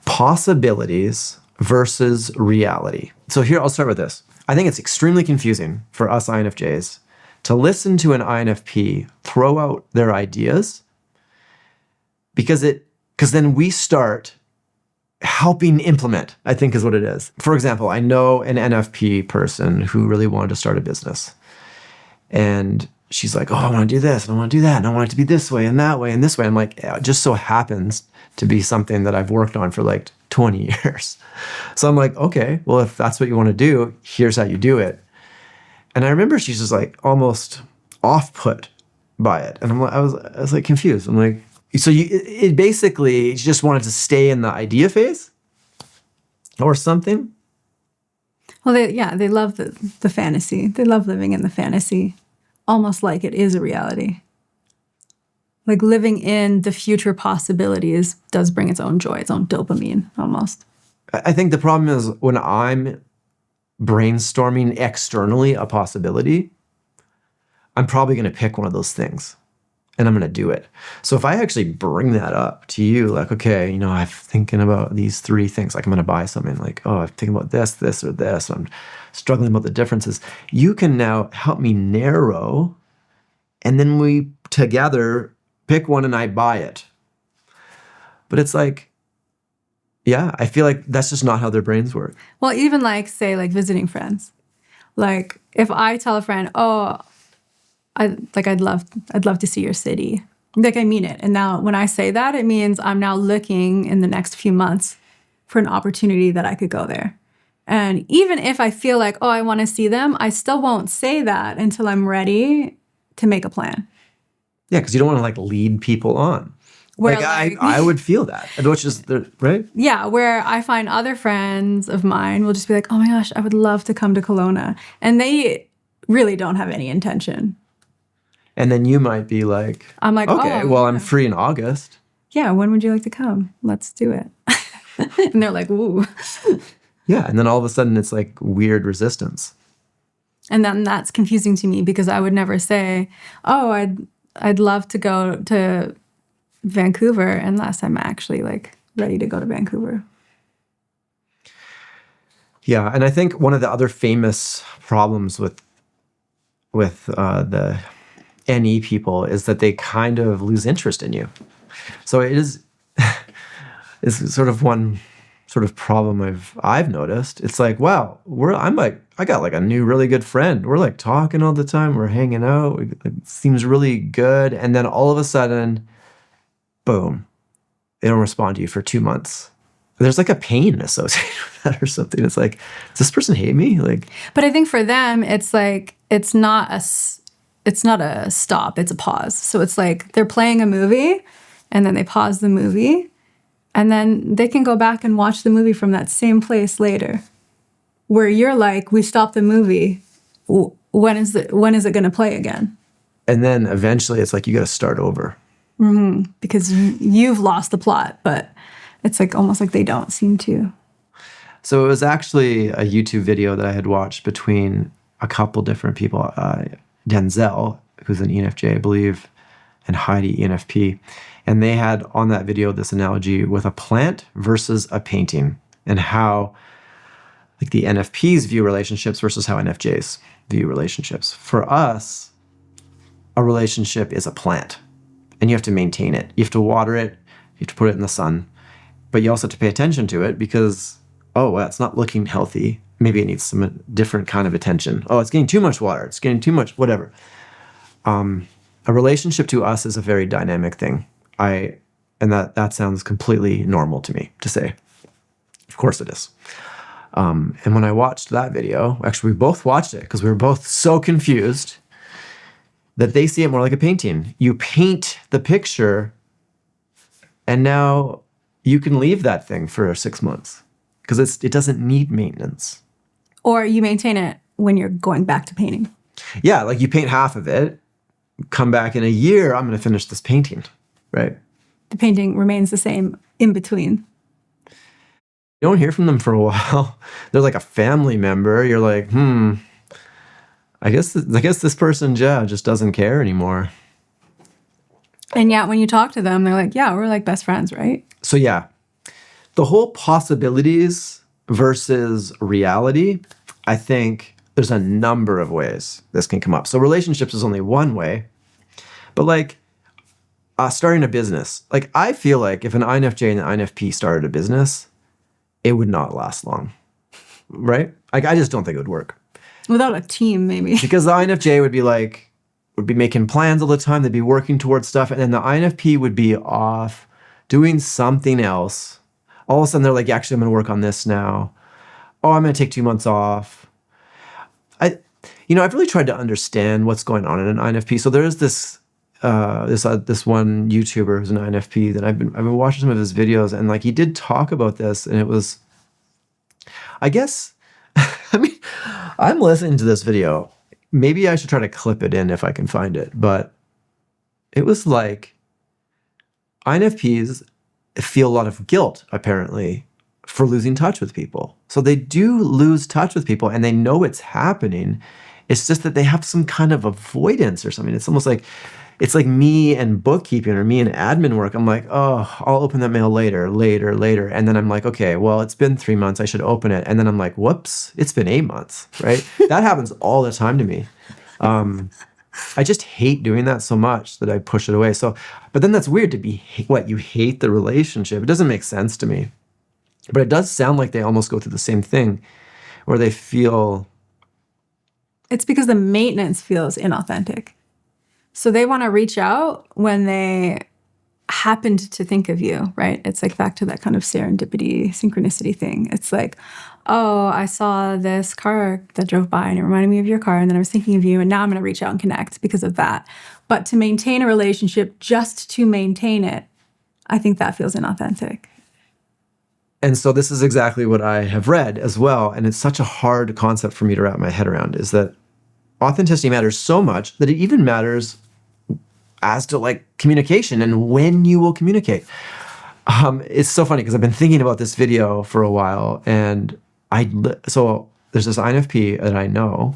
possibilities versus reality. So here, I'll start with this. I think it's extremely confusing for us INFJs to listen to an INFP throw out their ideas because then we start helping implement, I think is what it is. For example, I know an NFP person who really wanted to start a business. And she's like, oh, I want to do this, and I want to do that, and I want it to be this way, and that way, and this way. I'm like, it just so happens to be something that I've worked on for like 20 years. So I'm like, okay, well, if that's what you want to do, here's how you do it. And I remember she's just like almost off-put by it. And I was like confused. I'm like, so it basically you just wanted to stay in the idea phase or something? Well, they love the fantasy. They love living in the fantasy, almost like it is a reality. Like living in the future possibilities does bring its own joy, its own dopamine, almost. I think the problem is when I'm brainstorming externally a possibility, I'm probably going to pick one of those things and I'm going to do it. So if I actually bring that up to you, like, okay, I'm thinking about these 3 things, like I'm going to buy something, like, oh, I'm thinking about this, this, or this. I'm struggling about the differences. You can now help me narrow, and then we together pick one and I buy it. But it's like, yeah, I feel like that's just not how their brains work. Well, even like, say, like visiting friends. Like if I tell a friend, oh, I'd love to see your city. Like I mean it. And now when I say that, it means I'm now looking in the next few months for an opportunity that I could go there. And even if I feel like, oh, I want to see them, I still won't say that until I'm ready to make a plan. Yeah, because you don't want to like lead people on. Where, I would feel that, which is right. Yeah, where I find other friends of mine will just be like, oh my gosh, I would love to come to Kelowna. And they really don't have any intention. And then you might be like, I'm like, okay, oh, well, yeah. I'm free in August. Yeah, when would you like to come? Let's do it. And they're like, ooh. Yeah, and then all of a sudden it's like weird resistance. And then that's confusing to me because I would never say, oh, I'd love to go to Vancouver unless I'm actually like ready to go to Vancouver. Yeah, and I think one of the other famous problems with the NE people is that they kind of lose interest in you. So it is sort of one sort of problem I've noticed. It's like, wow, I got like a new really good friend. We're like talking all the time. We're hanging out. It seems really good. And then all of a sudden, boom, they don't respond to you for 2 months. There's like a pain associated with that or something. It's like, does this person hate me? Like, but I think for them, it's like, it's not a stop, it's a pause. So it's like they're playing a movie and then they pause the movie and then they can go back and watch the movie from that same place later. Where you're like, we stopped the movie. When is it going to play again? And then eventually it's like, you got to start over. Mm-hmm. Because you've lost the plot, but it's like almost like they don't seem to. So it was actually a YouTube video that I had watched between a couple different people, Denzel, who's an ENFJ, I believe, and Heidi, ENFP. And they had on that video this analogy with a plant versus a painting and how like the NFPs view relationships versus how NFJs view relationships. For us, a relationship is a plant and you have to maintain it. You have to water it. You have to put it in the sun. But you also have to pay attention to it because, oh, well, it's not looking healthy. Maybe it needs some different kind of attention. Oh, it's getting too much water. It's getting too much, whatever. A relationship to us is a very dynamic thing. And that sounds completely normal to me to say. Of course it is. And when I watched that video, actually we both watched it because we were both so confused that they see it more like a painting. You paint the picture and now you can leave that thing for 6 months because it doesn't need maintenance. Or you maintain it when you're going back to painting. Yeah, like you paint half of it, come back in a year, I'm going to finish this painting, right? The painting remains the same in between. You don't hear from them for a while. They're like a family member. You're like, I guess this person just doesn't care anymore. And yet when you talk to them, they're like, yeah, we're like best friends, right? So yeah, the whole possibilities versus reality, I think there's a number of ways this can come up. So relationships is only one way, but like starting a business, like I feel like if an INFJ and an INFP started a business, it would not last long, right? Like I just don't think it would work. Without a team, maybe. Because the INFJ would be making plans all the time. They'd be working towards stuff. And then the INFP would be off doing something else. All of a sudden they're like, actually, I'm going to work on this now. Oh, I'm going to take 2 months off. I've really tried to understand what's going on in an INFP. So there is this one YouTuber who's an INFP that I've been watching some of his videos, and like he did talk about this, and it was, I guess, I mean, I'm listening to this video. Maybe I should try to clip it in if I can find it. But it was like INFPs feel a lot of guilt, apparently, for losing touch with people. So they do lose touch with people and they know it's happening. It's just that they have some kind of avoidance or something. It's almost like, it's like me and bookkeeping or me and admin work. I'm like, oh, I'll open that mail later. And then I'm like, okay, well, it's been 3 months. I should open it. And then I'm like, whoops, it's been 8 months, right? That happens all the time to me. I just hate doing that so much that I push it away. So, but then that's weird to be, what, you hate the relationship. It doesn't make sense to me. But it does sound like they almost go through the same thing where they feel... It's because the maintenance feels inauthentic. So they want to reach out when they happened to think of you, right? It's like back to that kind of serendipity, synchronicity thing. It's like, oh, I saw this car that drove by and it reminded me of your car, and then I was thinking of you, and now I'm going to reach out and connect because of that. But to maintain a relationship just to maintain it, I think that feels inauthentic. And so this is exactly what I have read as well. And it's such a hard concept for me to wrap my head around, is that authenticity matters so much that it even matters as to like communication and when you will communicate. It's so funny because I've been thinking about this video for a while, and so there's this INFP that I know,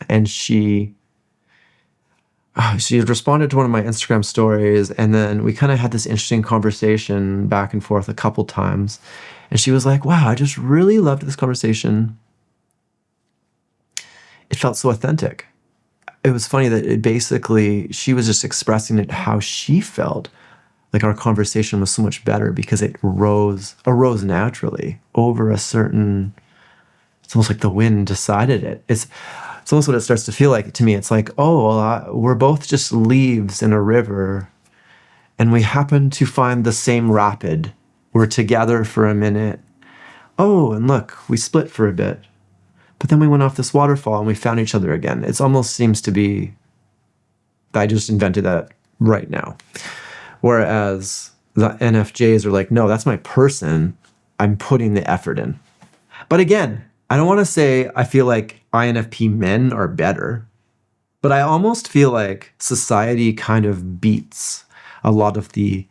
and she had responded to one of my Instagram stories, and then we kind of had this interesting conversation back and forth a couple times. And she was like, wow, I just really loved this conversation. It felt so authentic. It was funny that it basically, she was just expressing it how she felt. Like our conversation was so much better because it arose naturally over a certain, it's almost like the wind decided it. It's almost what it starts to feel like to me. It's like, oh, well, we're both just leaves in a river, and we happen to find the same rapid. We're together for a minute. Oh, and look, we split for a bit. But then we went off this waterfall and we found each other again. It almost seems to be, I just invented that right now. Whereas the NFJs are like, no, that's my person. I'm putting the effort in. But again, I don't want to say I feel like INFP men are better, but I almost feel like society kind of beats a lot of the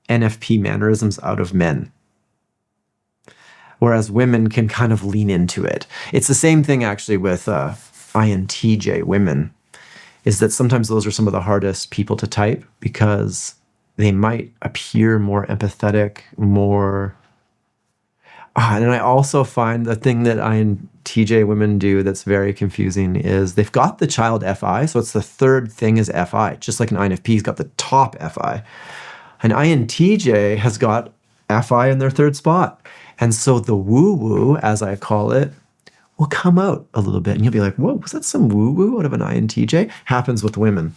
NFP mannerisms out of men, whereas women can kind of lean into it. It's the same thing actually with INTJ women, is that sometimes those are some of the hardest people to type because they might appear more empathetic, more... and I also find the thing that INTJ women do that's very confusing is they've got the child FI, so it's the third thing is FI, just like an INFP's got the top FI. An INTJ has got FI in their third spot. And so the woo-woo, as I call it, will come out a little bit. And you'll be like, whoa, was that some woo-woo out of an INTJ? Happens with women,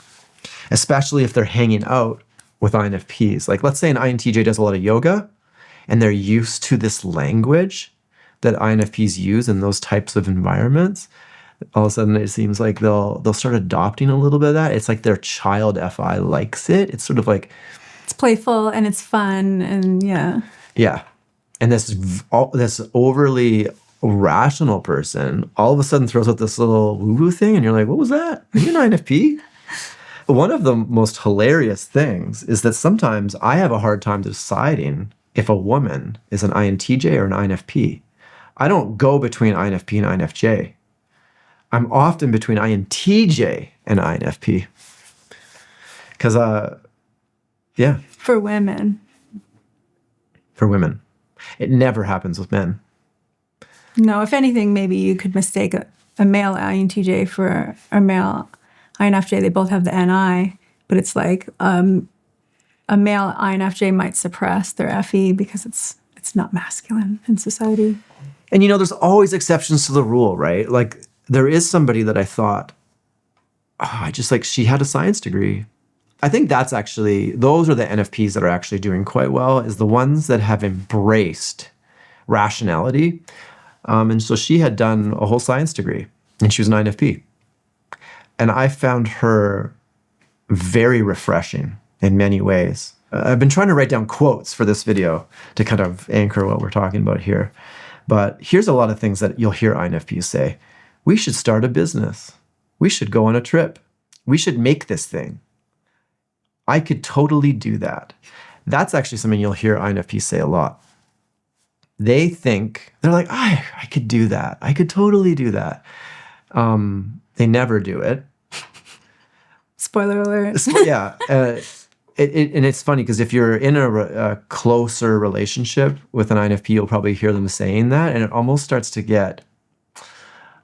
especially if they're hanging out with INFPs. Like, let's say an INTJ does a lot of yoga, and they're used to this language that INFPs use in those types of environments. All of a sudden, it seems like they'll start adopting a little bit of that. It's like their child FI likes it. It's sort of like... It's playful and it's fun and yeah. Yeah. And this overly rational person all of a sudden throws out this little woo-woo thing, and you're like, what was that? Are you an INFP? One of the most hilarious things is that sometimes I have a hard time deciding if a woman is an INTJ or an INFP. I don't go between INFP and INFJ. I'm often between INTJ and INFP. Because, yeah. For women. For women. It never happens with men. No, if anything, maybe you could mistake a male INTJ for a male INFJ. They both have the NI, but it's like a male INFJ might suppress their FE because it's not masculine in society. And you know, there's always exceptions to the rule, right? Like there is somebody that I thought, she had a science degree. I think those are the NFPs that are actually doing quite well, is the ones that have embraced rationality. And so she had done a whole science degree, and she was an INFP. And I found her very refreshing in many ways. I've been trying to write down quotes for this video to kind of anchor what we're talking about here. But here's a lot of things that you'll hear INFPs say. We should start a business. We should go on a trip. We should make this thing. I could totally do that. That's actually something you'll hear INFPs say a lot. They think, they're like, I could do that. I could totally do that. They never do it. Spoiler alert. Yeah. And it's funny because if you're in a closer relationship with an INFP, you'll probably hear them saying that. And it almost starts to get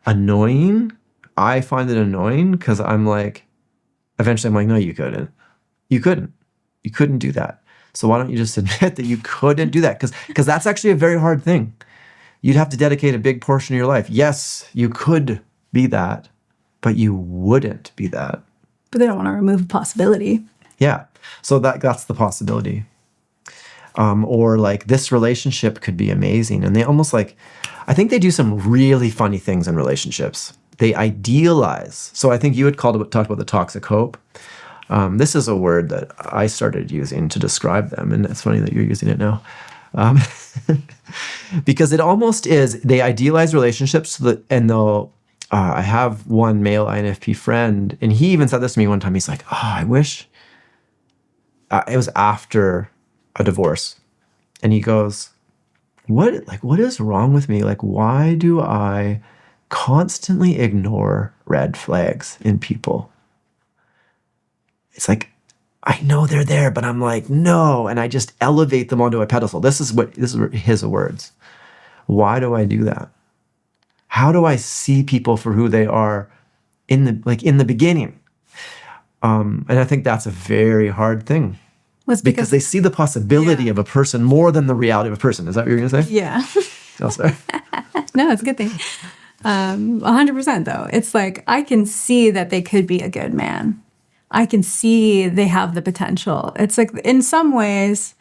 annoying. I find it annoying because eventually I'm like, no, you couldn't. You couldn't do that. So why don't you just admit that you couldn't do that? Because that's actually a very hard thing. You'd have to dedicate a big portion of your life. Yes, you could be that, but you wouldn't be that. But they don't want to remove a possibility. Yeah. So that's the possibility. Or like this relationship could be amazing. And they almost I think they do some really funny things in relationships. They idealize. So I think you had talked about the toxic hope. This is a word that I started using to describe them. And it's funny that you're using it now. Because it almost is, they idealize relationships and they'll, I have one male INFP friend, and he even said this to me one time. He's like, I wish, it was after a divorce. And he goes, what is wrong with me? Why do I constantly ignore red flags in people? It's I know they're there, but I'm like, no. And I just elevate them onto a pedestal. This is his words. Why do I do that? How do I see people for who they are in the beginning? And I think that's a very hard thing. Well, because they see the possibility of a person more than the reality of a person. Is that what you're going to say? Yeah. Oh, sorry. No, it's a good thing. 100% though. It's I can see that they could be a good man. I can see they have the potential. It's in some ways,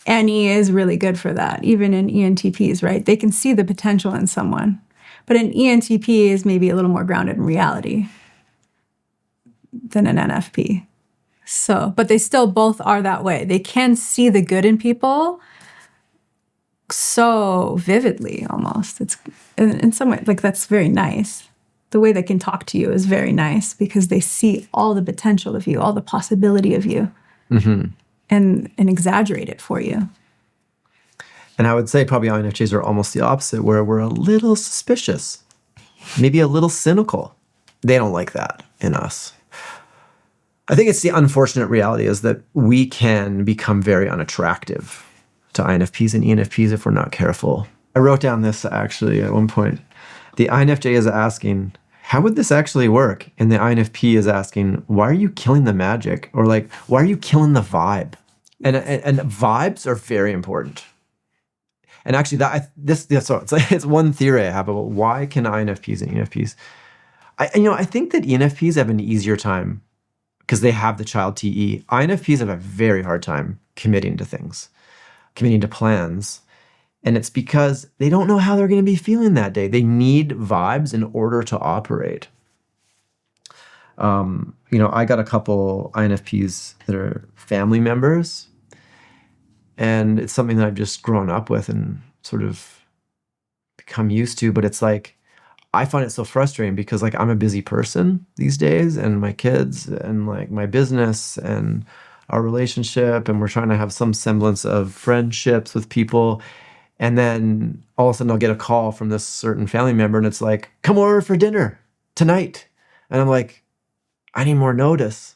NE is really good for that, even in ENTPs, right? They can see the potential in someone. But an ENTP is maybe a little more grounded in reality than an NFP. So, but they still both are that way. They can see the good in people so vividly almost. It's in some way, that's very nice. The way they can talk to you is very nice because they see all the potential of you, all the possibility of you, and exaggerate it for you. And I would say probably INFJs are almost the opposite, where we're a little suspicious, maybe a little cynical. They don't like that in us. I think it's the unfortunate reality is that we can become very unattractive to INFPs and ENFPs if we're not careful. I wrote down this actually at one point. The INFJ is asking, how would this actually work? And the INFP is asking, why are you killing the magic? Or why are you killing the vibe? And vibes are very important. And actually, it's one theory I have about why can INFPs and ENFPs. I think that ENFPs have an easier time because they have the child TE. INFPs have a very hard time committing to things, committing to plans. And it's because they don't know how they're going to be feeling that day. They need vibes in order to operate. I got a couple INFPs that are family members. And it's something that I've just grown up with and sort of become used to. But it's I find it so frustrating because I'm a busy person these days, and my kids and my business and our relationship, and we're trying to have some semblance of friendships with people. And then all of a sudden I'll get a call from this certain family member and it's come over for dinner tonight. And I'm I need more notice.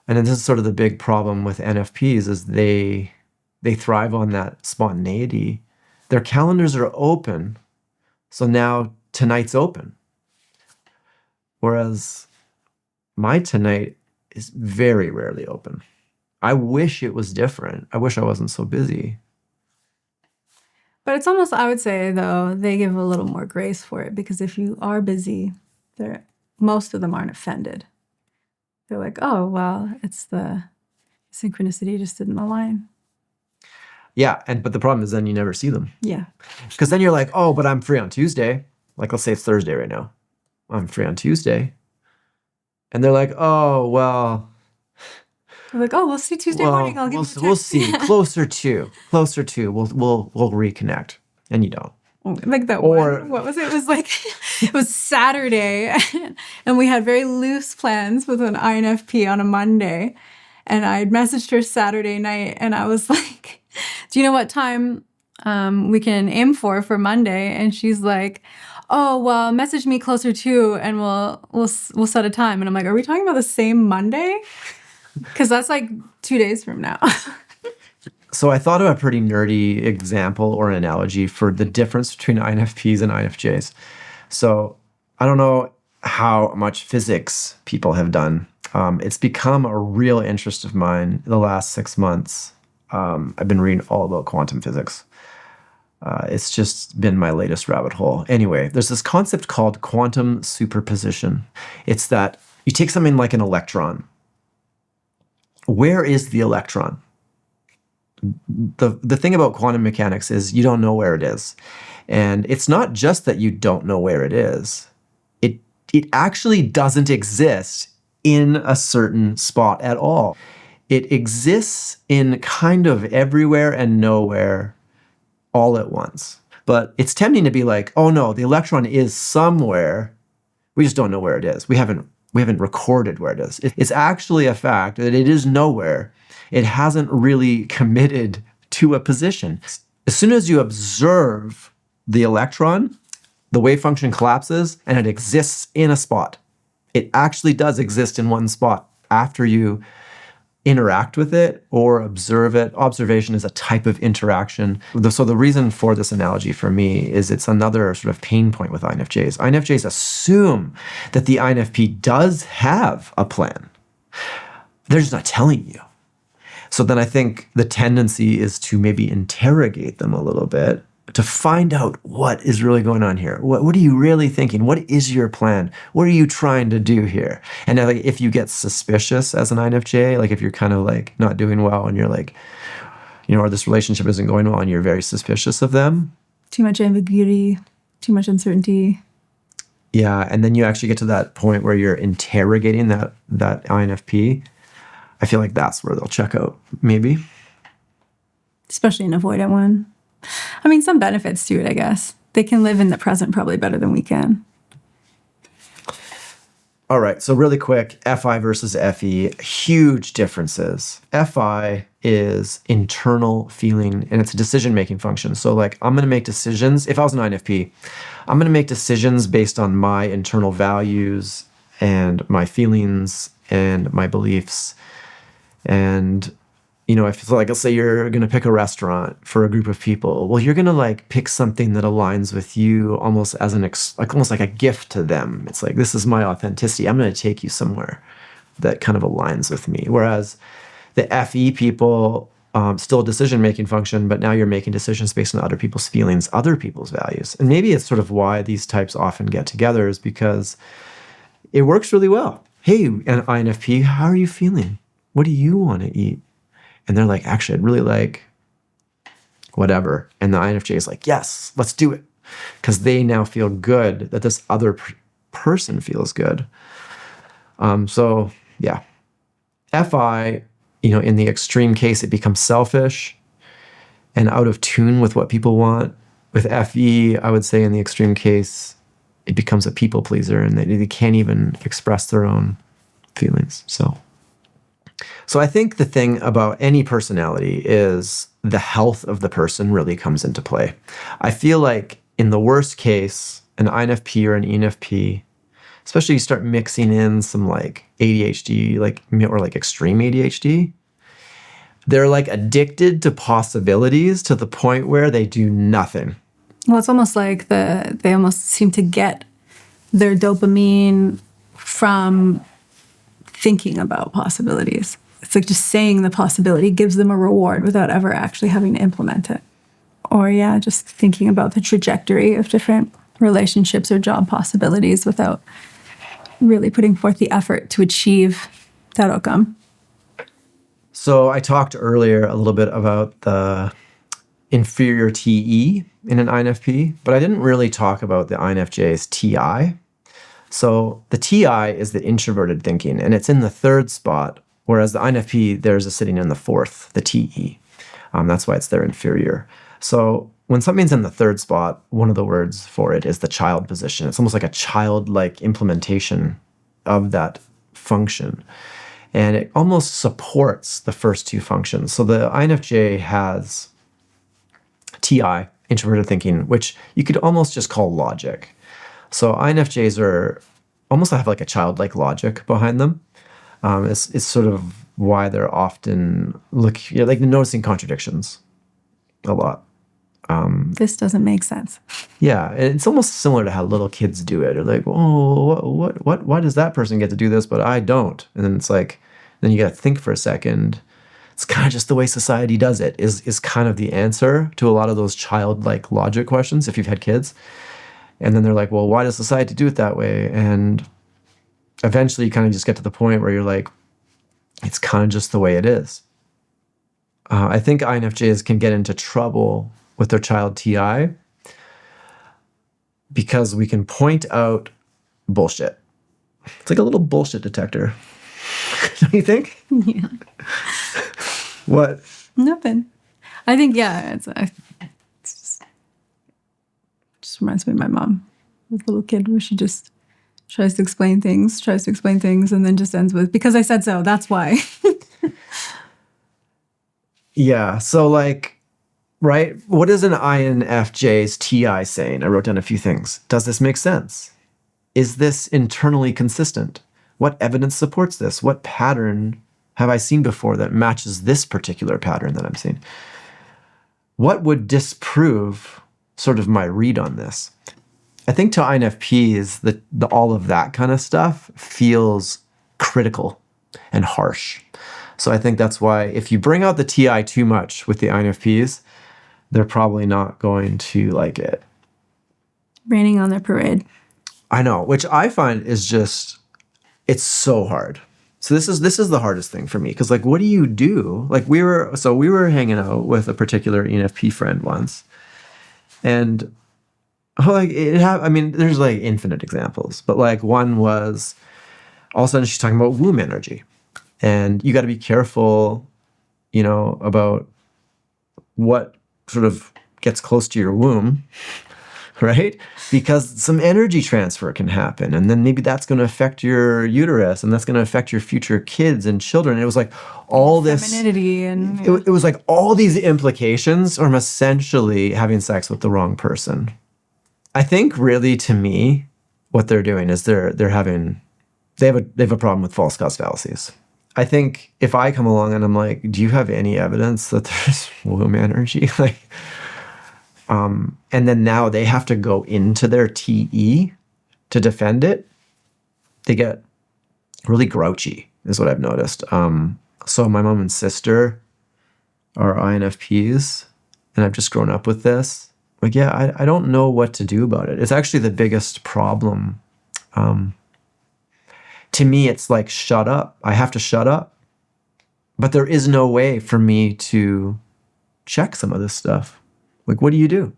And then this is sort of the big problem with NFPs is they thrive on that spontaneity. Their calendars are open. So now tonight's open. Whereas my tonight is very rarely open. I wish it was different. I wish I wasn't so busy. But it's almost, I would say, though, they give a little more grace for it because if you are busy, most of them aren't offended. They're oh, well, it's the synchronicity just didn't align. Yeah, but the problem is then you never see them. Yeah. Because then you're oh, but I'm free on Tuesday. Let's say it's Thursday right now. I'm free on Tuesday. And they're oh, well. They're oh, we'll see Tuesday morning. I'll give you a text. We'll see. Closer to. We'll reconnect. And you don't. Like that Or- one, what was it? It was like, it was Saturday and we had very loose plans with an INFP on a Monday. And I had messaged her Saturday night and I was like, do you know what time we can aim for Monday? And she's like, oh, well, message me closer to and we'll set a time. And I'm like, are we talking about the same Monday? Because that's like 2 days from now. So I thought of a pretty nerdy example or an analogy for the difference between INFPs and INFJs. So I don't know how much physics people have done. It's become a real interest of mine the last 6 months. I've been reading all about quantum physics. It's just been my latest rabbit hole. Anyway, there's this concept called quantum superposition. It's that you take something like an electron. Where is the electron? The thing about quantum mechanics is you don't know where it is. And it's not just that you don't know where it is. It actually doesn't exist in a certain spot at all. It exists in kind of everywhere and nowhere all at once. But it's tempting to be like, oh no, the electron is somewhere. We just don't know where it is. We haven't recorded where it is. It's actually a fact that it is nowhere. It hasn't really committed to a position. As soon as you observe the electron, the wave function collapses and it exists in a spot. It actually does exist in one spot after you interact with it or observe it. Observation is a type of interaction. So the reason for this analogy for me is it's another sort of pain point with INFJs. INFJs assume that the INFP does have a plan. They're just not telling you. So then I think the tendency is to maybe interrogate them a little bit to find out what is really going on here. What are you really thinking? What is your plan? What are you trying to do here? And like, if you get suspicious as an INFJ, like if you're kind of like not doing well and you're like, or this relationship isn't going well and you're very suspicious of them. Too much ambiguity, too much uncertainty. Yeah, and then you actually get to that point where you're interrogating that INFP. I feel like that's where they'll check out, maybe. Especially an avoidant one. I mean, some benefits to it, I guess. They can live in the present probably better than we can. All right, so really quick, FI versus FE, huge differences. FI is internal feeling, and it's a decision-making function. So like, I'm gonna make decisions. If I was an INFP, I'm gonna make decisions based on my internal values and my feelings and my beliefs. And if like, let's say you're going to pick a restaurant for a group of people, well, you're going to like pick something that aligns with you almost as almost like a gift to them. It's like, this is my authenticity. I'm going to take you somewhere that kind of aligns with me. Whereas the FE people, still a decision-making function, but now you're making decisions based on other people's feelings, other people's values. And maybe it's sort of why these types often get together is because it works really well. Hey, an INFP, how are you feeling? What do you want to eat? And they're like, actually, I'd really like whatever. And the INFJ is like, yes, let's do it. Because they now feel good that this other person feels good. So yeah, FI, in the extreme case, it becomes selfish and out of tune with what people want. With FE, I would say in the extreme case, it becomes a people pleaser and they can't even express their own feelings. So I think the thing about any personality is the health of the person really comes into play. I feel like in the worst case, an INFP or an ENFP, especially you start mixing in some like ADHD, or like extreme ADHD, they're like addicted to possibilities to the point where they do nothing. Well, it's almost like they almost seem to get their dopamine from thinking about possibilities. It's like just saying the possibility gives them a reward without ever actually having to implement it. Or just thinking about the trajectory of different relationships or job possibilities without really putting forth the effort to achieve that outcome. So I talked earlier a little bit about the inferior TE in an INFP, but I didn't really talk about the INFJ's TI. So the TI is the introverted thinking, and it's in the third spot, whereas the INFP, there's a sitting in the fourth, the TE. That's why it's their inferior. So when something's in the third spot, one of the words for it is the child position. It's almost like a childlike implementation of that function. And it almost supports the first two functions. So the INFJ has TI, introverted thinking, which you could almost just call logic. So INFJs are almost have like a childlike logic behind them. It's sort of why they're often like noticing contradictions a lot. This doesn't make sense. Yeah, it's almost similar to how little kids do it. They're like, oh, why does that person get to do this, but I don't? And then it's like, then you got to think for a second. It's kind of just the way society does it, is kind of the answer to a lot of those childlike logic questions if you've had kids. And then they're like, well, why does society do it that way? And eventually you kind of just get to the point where you're like, it's kind of just the way it is. I think INFJs can get into trouble with their child TI because we can point out bullshit. It's like a little bullshit detector. Don't you think? Yeah. What? Nothing. I think, yeah, it's just reminds me of my mom with a little kid where she just tries to explain things, and then just ends with, because I said so, that's why. Yeah. So like, right? What is an INFJ's TI saying? I wrote down a few things. Does this make sense? Is this internally consistent? What evidence supports this? What pattern have I seen before that matches this particular pattern that I'm seeing? What would disprove sort of my read on this? I think to INFPs, all of that kind of stuff feels critical and harsh. So I think that's why if you bring out the TI too much with the INFPs, they're probably not going to like it. Raining on their parade. I know, which I find is just, it's so hard. So this is the hardest thing for me, because like, what do you do? Like we were hanging out with a particular ENFP friend once, and there's like infinite examples, but like one was all of a sudden she's talking about womb energy, and you got to be careful, about what sort of gets close to your womb, right? Because some energy transfer can happen, and then maybe that's going to affect your uterus, and that's going to affect your future kids and children. It was like all this femininity, and it was like all these implications from essentially having sex with the wrong person. I think really, to me, what they're doing is they have a problem with false cause fallacies. I think if I come along and I'm like, do you have any evidence that there's womb energy? And then now they have to go into their TE to defend it. They get really grouchy, is what I've noticed. So my mom and sister are INFPs, and I've just grown up with this. Like, yeah, I don't know what to do about it. It's actually the biggest problem. To me, it's like, shut up. I have to shut up. But there is no way for me to check some of this stuff. Like, what do you do?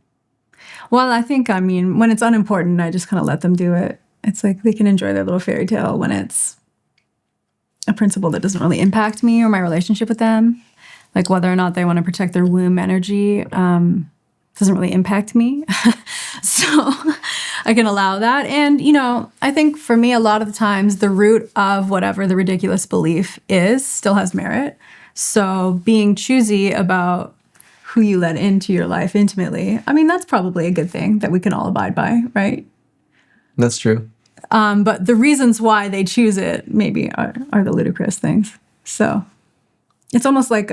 Well, I think, when it's unimportant, I just kind of let them do it. It's like they can enjoy their little fairy tale when it's a principle that doesn't really impact me or my relationship with them. Like whether or not they want to protect their womb energy doesn't really impact me. So I can allow that. And, I think for me, a lot of the times, the root of whatever the ridiculous belief is still has merit. So being choosy about who you let into your life intimately, that's probably a good thing that we can all abide by, right? That's true. But the reasons why they choose it maybe are the ludicrous things. So it's almost like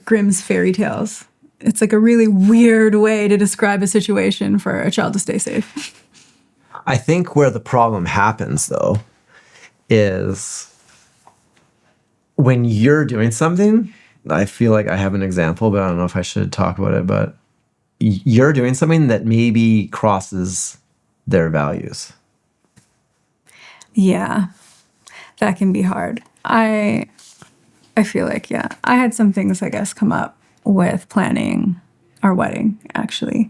Grimm's fairy tales. It's like a really weird way to describe a situation for a child to stay safe. I think where the problem happens, though, is when you're doing something. I feel like I have an example, but I don't know if I should talk about it. But you're doing something that maybe crosses their values. Yeah, that can be hard. I feel like, yeah, I had some things, I guess, come up with planning our wedding, actually.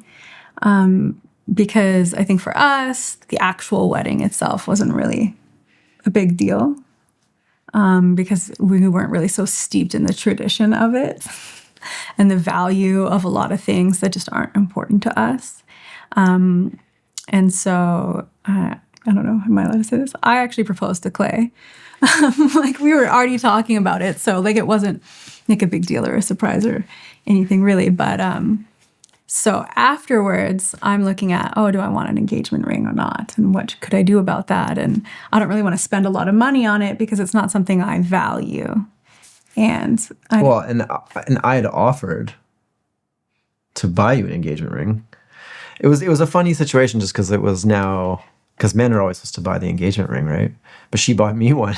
Because I think for us, the actual wedding itself wasn't really a big deal. Because we weren't really so steeped in the tradition of it. and the value of a lot of things that just aren't important to us. And so, I don't know, am I allowed to say this? I actually proposed to Clay. Like, we were already talking about it. So, like, it wasn't like a big deal or a surprise or anything really. But so afterwards, I'm looking at, oh, do I want an engagement ring or not? And what could I do about that? And I don't really want to spend a lot of money on it because it's not something I value. And I had offered to buy you an engagement ring. It was a funny situation just because because men are always supposed to buy the engagement ring, right? But she bought me one.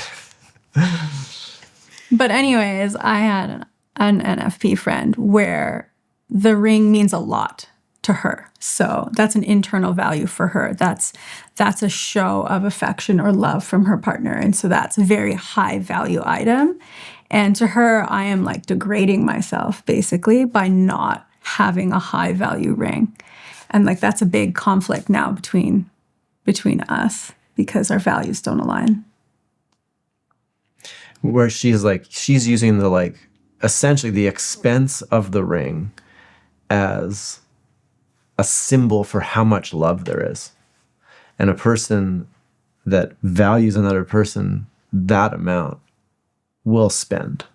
But anyways, I had an NFP friend where the ring means a lot to her. So that's an internal value for her. That's a show of affection or love from her partner. And so that's a very high value item. And to her, I am like degrading myself basically by not having a high value ring. And like that's a big conflict now between us because our values don't align. Where she's using the like essentially the expense of the ring as a symbol for how much love there is. And a person that values another person that amount will spend.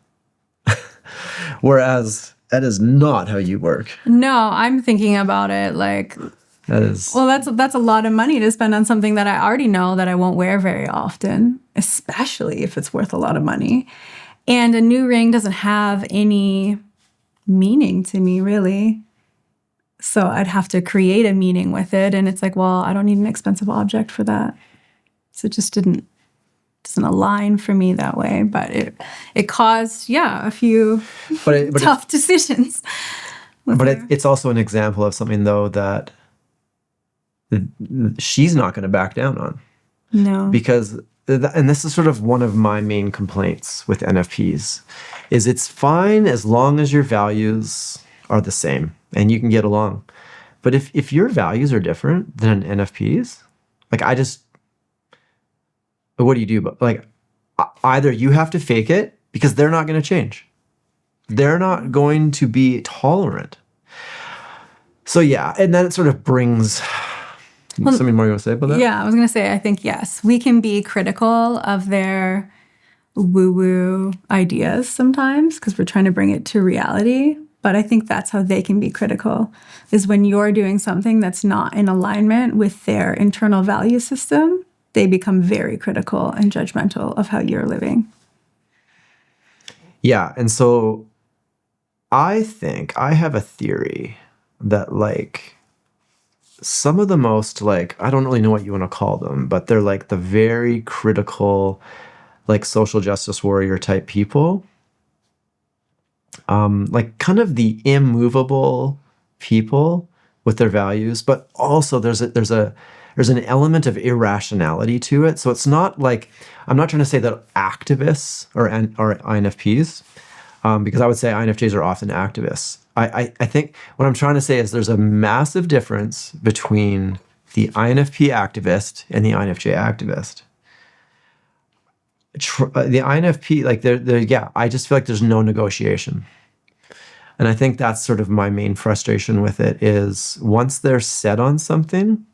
Whereas that is not how you work. No, I'm thinking about it like, that is... Well, that's a lot of money to spend on something that I already know that I won't wear very often, especially if it's worth a lot of money. And a new ring doesn't have any meaning to me, really. So I'd have to create a meaning with it. And it's like, well, I don't need an expensive object for that. So it just doesn't align for me that way. But it caused, a few tough decisions. But it's also an example of something, though, that she's not going to back down on. No. Because, and this is sort of one of my main complaints with NFPs, is it's fine as long as your values are the same and you can get along. But if your values are different than NFPs, like what do you do? But like, either you have to fake it because they're not going to change. They're not going to be tolerant. So yeah, and then it sort of brings... Something more you want to say about that? Yeah, I was going to say, I think, yes, we can be critical of their woo-woo ideas sometimes because we're trying to bring it to reality. But I think that's how they can be critical, is when you're doing something that's not in alignment with their internal value system, they become very critical and judgmental of how you're living. Yeah, and so I think I have a theory that like some of the most like, I don't really know what you want to call them, but they're like the very critical, like social justice warrior type people. Like kind of the immovable people with their values, but also there's an element of irrationality to it. So it's not like, I'm not trying to say that activists are INFPs, because I would say INFJs are often activists. I think what I'm trying to say is there's a massive difference between the INFP activist and the INFJ activist. The INFP, like I just feel like there's no negotiation. And I think that's sort of my main frustration with it is once they're set on something,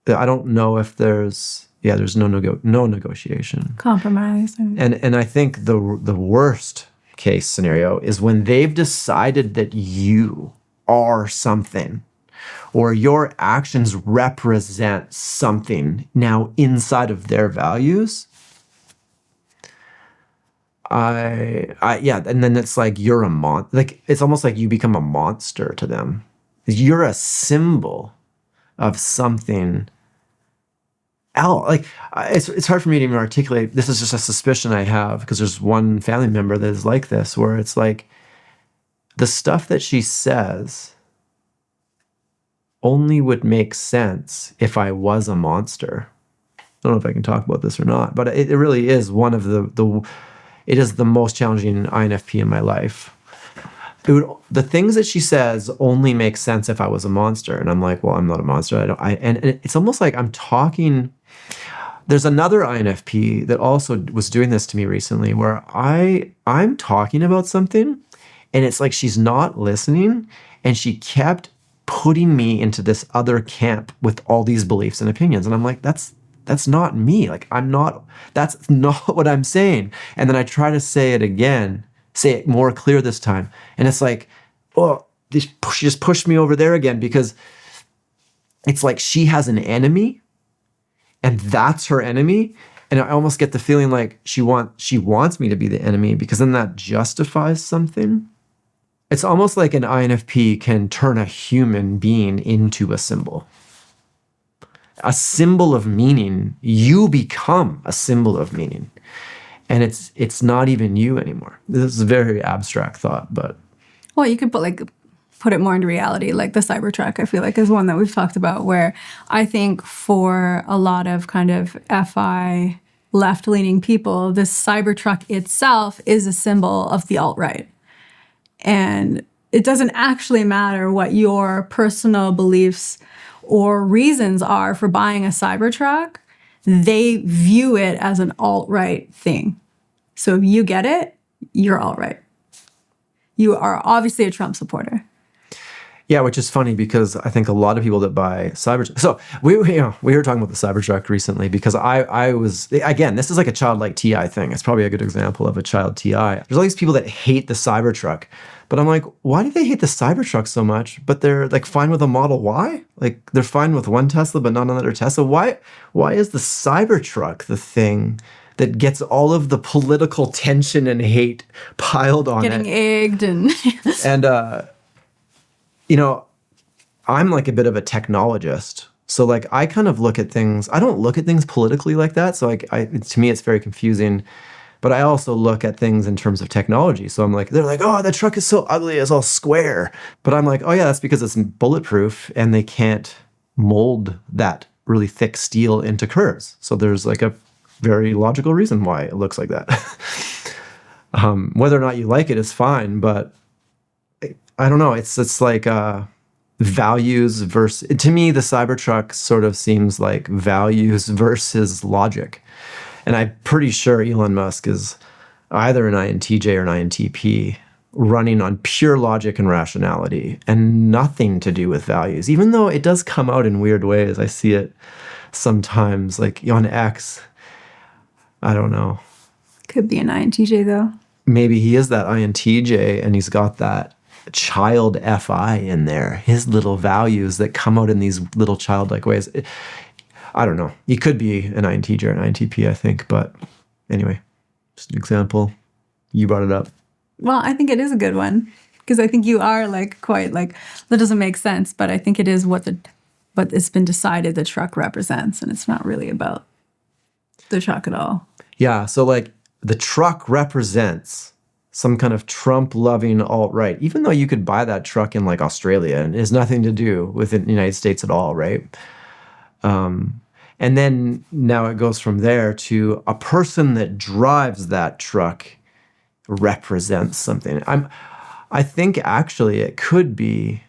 I don't know if there's no negotiation. Compromise. And I think the worst case scenario is when they've decided that you are something or your actions represent something now inside of their values. And then it's like you're a like it's almost like you become a monster to them. You're a symbol of something else. Like it's hard for me to even articulate. This is just a suspicion I have because there's one family member that is like this, where it's like the stuff that she says only would make sense if I was a monster. I don't know if I can talk about this or not, but it really is one of it is the most challenging INFP in my life. The things that she says only make sense if I was a monster. And I'm like, well, I'm not a monster. And it's almost like I'm talking, There's another INFP that also was doing this to me recently where I'm talking about something and it's like she's not listening and she kept putting me into this other camp with all these beliefs and opinions. And I'm like, that's not me. Like that's not what I'm saying. And then I try to say it again, say it more clear this time. And it's like, oh, she just pushed me over there again because it's like she has an enemy and that's her enemy. And I almost get the feeling like she wants me to be the enemy because then that justifies something. It's almost like an INFP can turn a human being into a symbol. A symbol of meaning. You become a symbol of meaning. And it's not even you anymore. This is a very abstract thought, but... Well, you could put it more into reality, like the Cybertruck, I feel like is one that we've talked about, where I think for a lot of kind of FI left-leaning people, the Cybertruck itself is a symbol of the alt-right. And it doesn't actually matter what your personal beliefs or reasons are for buying a Cybertruck. They view it as an alt-right thing. So if you get it, you're alt-right. You are obviously a Trump supporter. Yeah, which is funny because I think a lot of people that buy Cybertruck. So we were talking about the Cybertruck recently because I was, again, this is like a childlike TI thing. It's probably a good example of a child TI. There's all these people that hate the Cybertruck, but I'm like, why do they hate the Cybertruck so much? But they're like fine with a Model Y. Like they're fine with one Tesla, but not another Tesla. Why is the Cybertruck the thing that gets all of the political tension and hate piled on Getting it? egged and And you know, I'm like a bit of a technologist. So like I kind of look at things, I don't look at things politically like that. So like to me, it's very confusing. But I also look at things in terms of technology. So I'm like, they're like, oh, the truck is so ugly, it's all square. But I'm like, oh yeah, that's because it's bulletproof and they can't mold that really thick steel into curves. So there's like a very logical reason why it looks like that. Whether or not you like it is fine, but I don't know. It's like values versus, to me, the Cybertruck sort of seems like values versus logic. And I'm pretty sure Elon Musk is either an INTJ or an INTP running on pure logic and rationality and nothing to do with values, even though it does come out in weird ways. I see it sometimes like on X. I don't know. could be an INTJ though. Maybe he is that INTJ and he's got that child FI in there, his little values that come out in these little childlike ways. I don't know. He could be an INTJ or an INTP, I think. But anyway, just an example. You brought it up. Well, I think it is a good one because I think you are like quite like, that doesn't make sense, but I think it is what it's been decided the truck represents, and it's not really about the truck at all. Yeah. So like the truck represents some kind of Trump-loving alt-right, even though you could buy that truck in like Australia and it has nothing to do with the United States at all, right? And then now it goes from there to a person that drives that truck represents something. I think actually it could be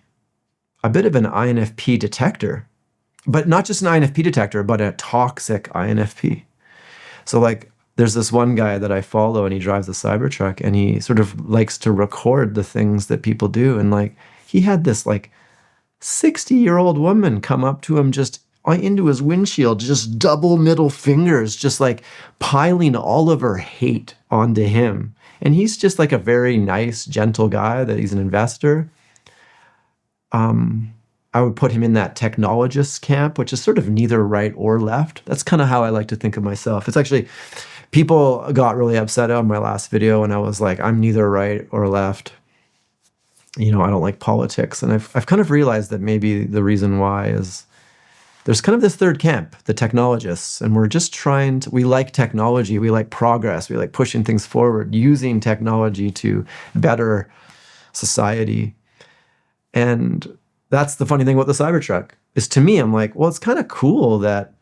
a bit of an INFP detector, but not just an INFP detector, but a toxic INFP. So like there's this one guy that I follow and he drives a Cybertruck and he sort of likes to record the things that people do. And like he had this like 60-year-old woman come up to him just into his windshield, just double middle fingers, just like piling all of her hate onto him. And he's just like a very nice, gentle guy that he's an investor. I would put him in that technologist camp, which is sort of neither right or left. That's kind of how I like to think of myself. It's actually, people got really upset on my last video when I was like, I'm neither right or left. You know, I don't like politics. And I've kind of realized that maybe the reason why is there's kind of this third camp, the technologists, and we're just we like technology, we like progress, we like pushing things forward, using technology to better society. And that's the funny thing about the Cybertruck, is to me, I'm like, well, it's kind of cool that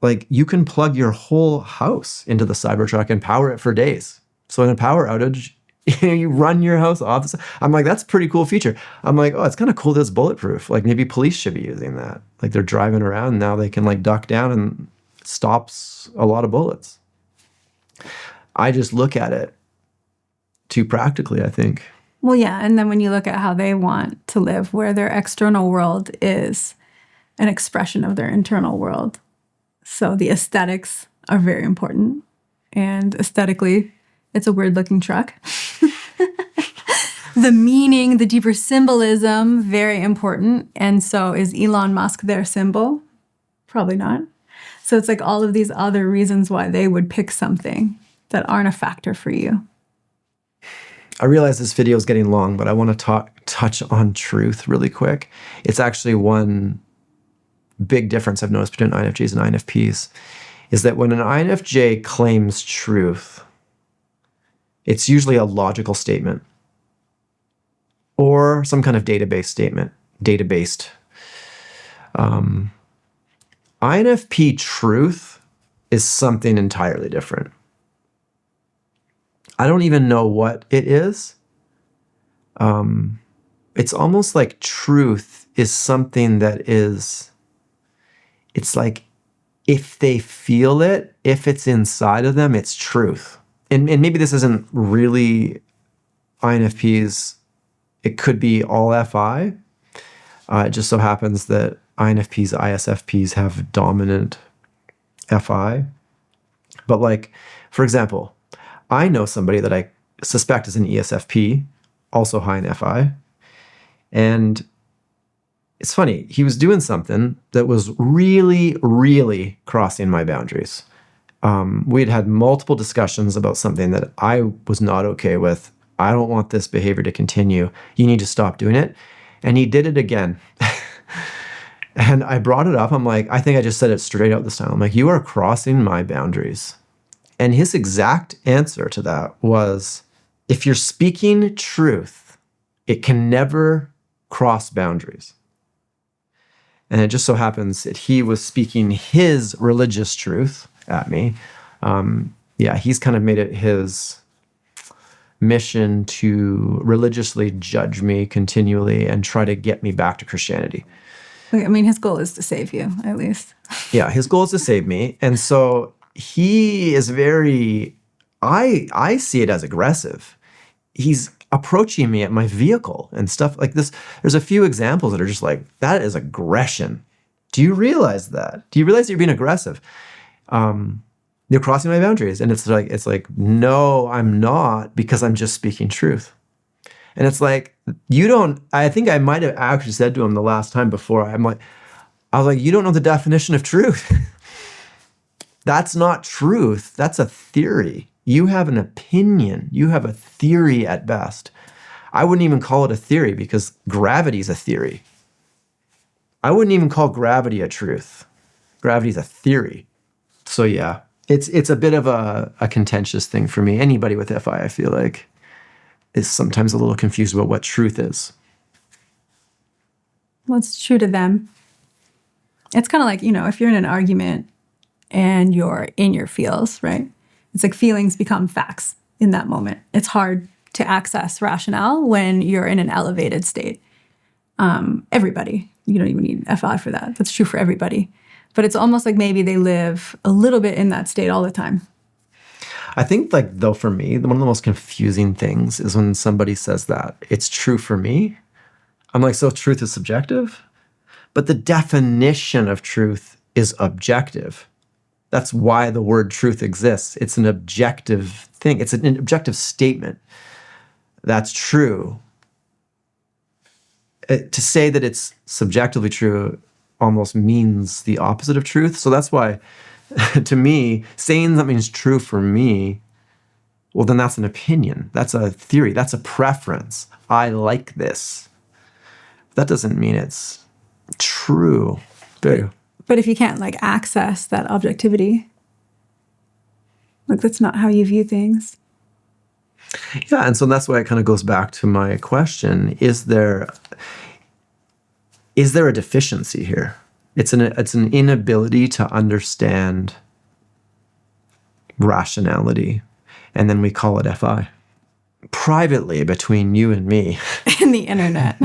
like you can plug your whole house into the Cybertruck and power it for days. So in a power outage, you run your house off. I'm like, that's a pretty cool feature. I'm like, oh, it's kind of cool that it's bulletproof. Like maybe police should be using that. Like they're driving around now, they can like duck down and stops a lot of bullets. I just look at it too practically, I think. Well, yeah. And then when you look at how they want to live, where their external world is an expression of their internal world. So the aesthetics are very important. And aesthetically, it's a weird-looking truck. The meaning, the deeper symbolism, very important. And so is Elon Musk their symbol? Probably not. So it's like all of these other reasons why they would pick something that aren't a factor for you. I realize this video is getting long, but I want to touch on truth really quick. It's actually one big difference I've noticed between INFJs and INFPs is that when an INFJ claims truth, it's usually a logical statement or some kind of database statement, data-based. INFP truth is something entirely different. I don't even know what it is. It's almost like truth is something that is, it's like if they feel it, if it's inside of them, it's truth. And maybe this isn't really INFPs. It could be all FI. It just so happens that INFPs, ISFPs have dominant FI. But like, for example, I know somebody that I suspect is an ESFP, also high in FI. And it's funny, he was doing something that was really, really crossing my boundaries. We had had multiple discussions about something that I was not okay with. I don't want this behavior to continue. You need to stop doing it. And he did it again. And I brought it up. I'm like, I think I just said it straight out this time. I'm like, you are crossing my boundaries. And his exact answer to that was, if you're speaking truth, it can never cross boundaries. And it just so happens that he was speaking his religious truth at me. He's kind of made it his mission to religiously judge me continually and try to get me back to Christianity. I mean, his goal is to save you, at least. Yeah, his goal is to save me. And so he is very, I see it as aggressive. He's approaching me at my vehicle and stuff like this. There's a few examples that are just like, that is aggression. Do you realize that? Do you realize you're being aggressive? You're crossing my boundaries. And it's like, no, I'm not, because I'm just speaking truth. And it's like, I think I might have actually said to him the last time before, I was like, you don't know the definition of truth. That's not truth. That's a theory. You have an opinion. You have a theory at best. I wouldn't even call it a theory because gravity is a theory. I wouldn't even call gravity a truth. Gravity is a theory. So yeah, it's a bit of a contentious thing for me. Anybody with FI, I feel like, is sometimes a little confused about what truth is. Well, it's true to them. It's kind of like, if you're in an argument and you're in your feels, right? It's like feelings become facts in that moment. It's hard to access rationale when you're in an elevated state. Everybody, you don't even need FI for that. That's true for everybody. But it's almost like maybe they live a little bit in that state all the time. I think, though, for me, one of the most confusing things is when somebody says that it's true for me. I'm like, so truth is subjective? But the definition of truth is objective. That's why the word truth exists. It's an objective thing. It's an objective statement. That's true. To say that it's subjectively true almost means the opposite of truth. So that's why, to me, saying something's true for me, well, then that's an opinion. That's a theory. That's a preference. I like this. That doesn't mean it's true. But if you can't access that objectivity, that's not how you view things. Yeah, and so that's why it kind of goes back to my question: Is there a deficiency here? It's an inability to understand rationality, and then we call it FI. Privately, between you and me, and the internet.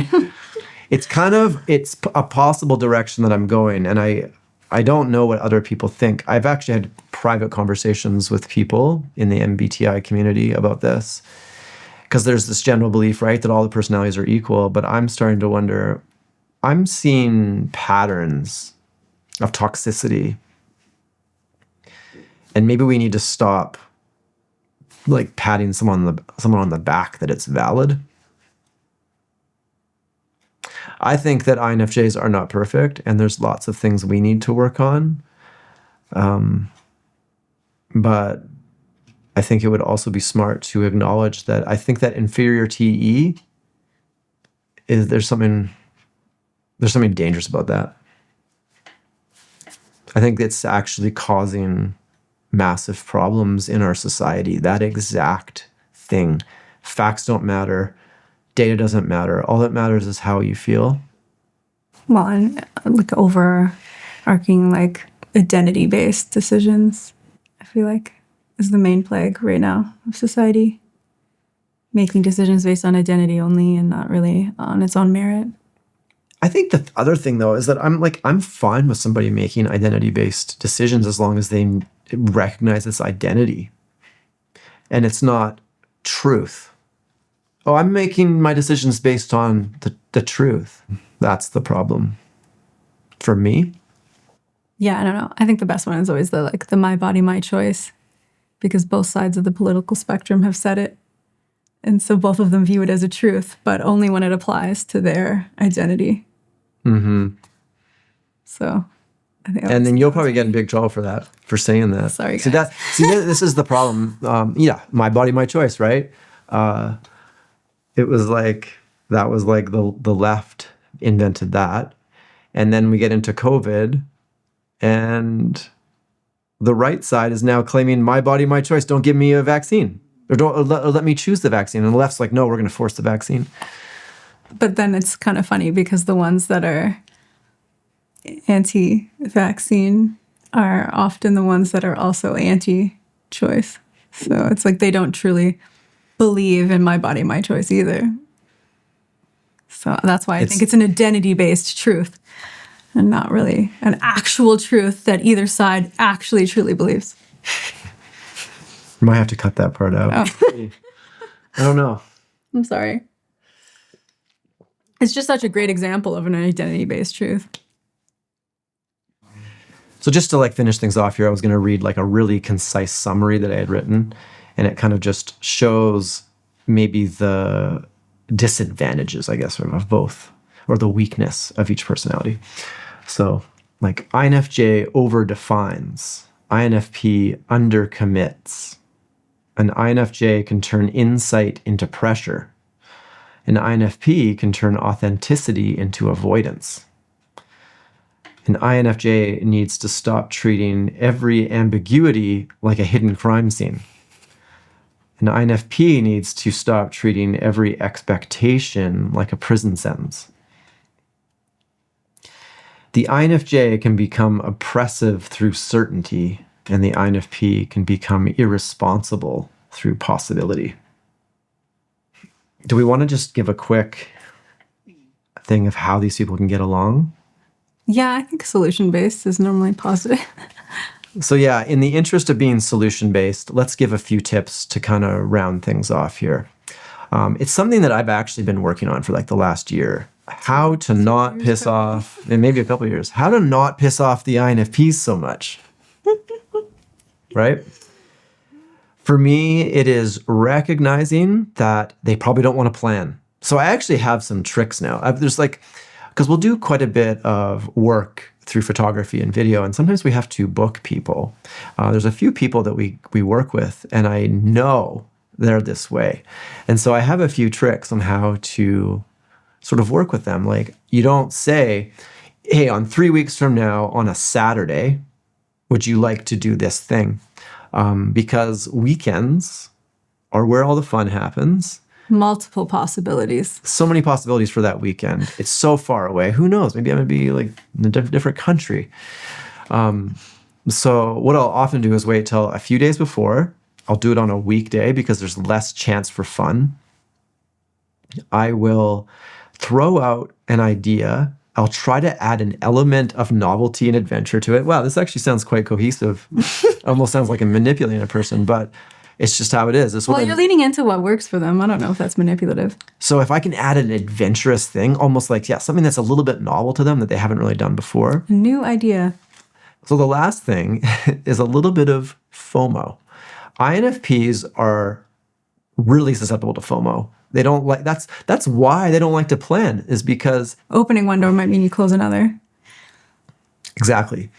it's a possible direction that I'm going, and I don't know what other people think. I've actually had private conversations with people in the MBTI community about this, because there's this general belief, right, that all the personalities are equal. But I'm starting to wonder, I'm seeing patterns of toxicity. And maybe we need to stop like patting someone on the back that it's valid. I think that INFJs are not perfect, and there's lots of things we need to work on. But I think it would also be smart to acknowledge that I think that inferior TE is there's something dangerous about that. I think it's actually causing massive problems in our society. That exact thing. Facts don't matter. Data doesn't matter. All that matters is how you feel. Well, and like overarching like identity-based decisions, I feel like is the main plague right now of society. Making decisions based on identity only and not really on its own merit. I think the other thing though is that I'm fine with somebody making identity-based decisions as long as they recognize its identity and it's not truth. Oh, I'm making my decisions based on the truth. That's the problem for me. Yeah, I don't know. I think the best one is always the my body, my choice, because both sides of the political spectrum have said it. And so both of them view it as a truth, but only when it applies to their identity. Mm-hmm. So I think and then you'll probably get in big trouble for that, for saying that. Sorry, guys. This is the problem. Yeah, my body, my choice, right? It was like, that was like the left invented that. And then we get into COVID and the right side is now claiming my body, my choice. Don't give me a vaccine or let me choose the vaccine. And the left's like, no, we're going to force the vaccine. But then it's kind of funny because the ones that are anti-vaccine are often the ones that are also anti-choice. So it's like they don't truly believe in my body, my choice either. So that's why I think it's an identity-based truth and not really an actual truth that either side actually truly believes. Might have to cut that part out. Oh. I don't know. I'm sorry. It's just such a great example of an identity-based truth. So just to like finish things off here, I was going to read like a really concise summary that I had written, and it kind of just shows maybe the disadvantages, I guess, of both, or the weakness of each personality. So like INFJ overdefines, INFP undercommits. An INFJ can turn insight into pressure. An INFP can turn authenticity into avoidance. An INFJ needs to stop treating every ambiguity like a hidden crime scene. An INFP needs to stop treating every expectation like a prison sentence. The INFJ can become oppressive through certainty, and the INFP can become irresponsible through possibility. Do we want to just give a quick thing of how these people can get along? Yeah, I think solution-based is normally positive. So yeah, in the interest of being solution-based, let's give a few tips to kind of round things off here. It's something that I've actually been working on for like the last year. How to not piss off, and maybe a couple of years, how to not piss off the INFPs so much. Right? For me, it is recognizing that they probably don't want to plan. So I actually have some tricks now. Because we'll do quite a bit of work through photography and video, and sometimes we have to book people. There's a few people that we work with, and I know they're this way. And so I have a few tricks on how to sort of work with them. Like, you don't say, hey, on 3 weeks from now, on a Saturday, would you like to do this thing? Because weekends are where all the fun happens. Multiple possibilities. So many possibilities for that weekend. It's so far away. Who knows? Maybe I'm going to be like in a different country. So what I'll often do is wait till a few days before. I'll do it on a weekday because there's less chance for fun. I will throw out an idea I'll try to add an element of novelty and adventure to it. Wow, this actually sounds quite cohesive. Almost sounds like I'm manipulating a person, but it's just how it is. Well, you're leaning into what works for them. I don't know if that's manipulative. So if I can add an adventurous thing, almost like, something that's a little bit novel to them that they haven't really done before. A new idea. So the last thing is a little bit of FOMO. INFPs are really susceptible to FOMO. They don't like, that's why they don't like to plan, is because opening one door might mean you close another. Exactly.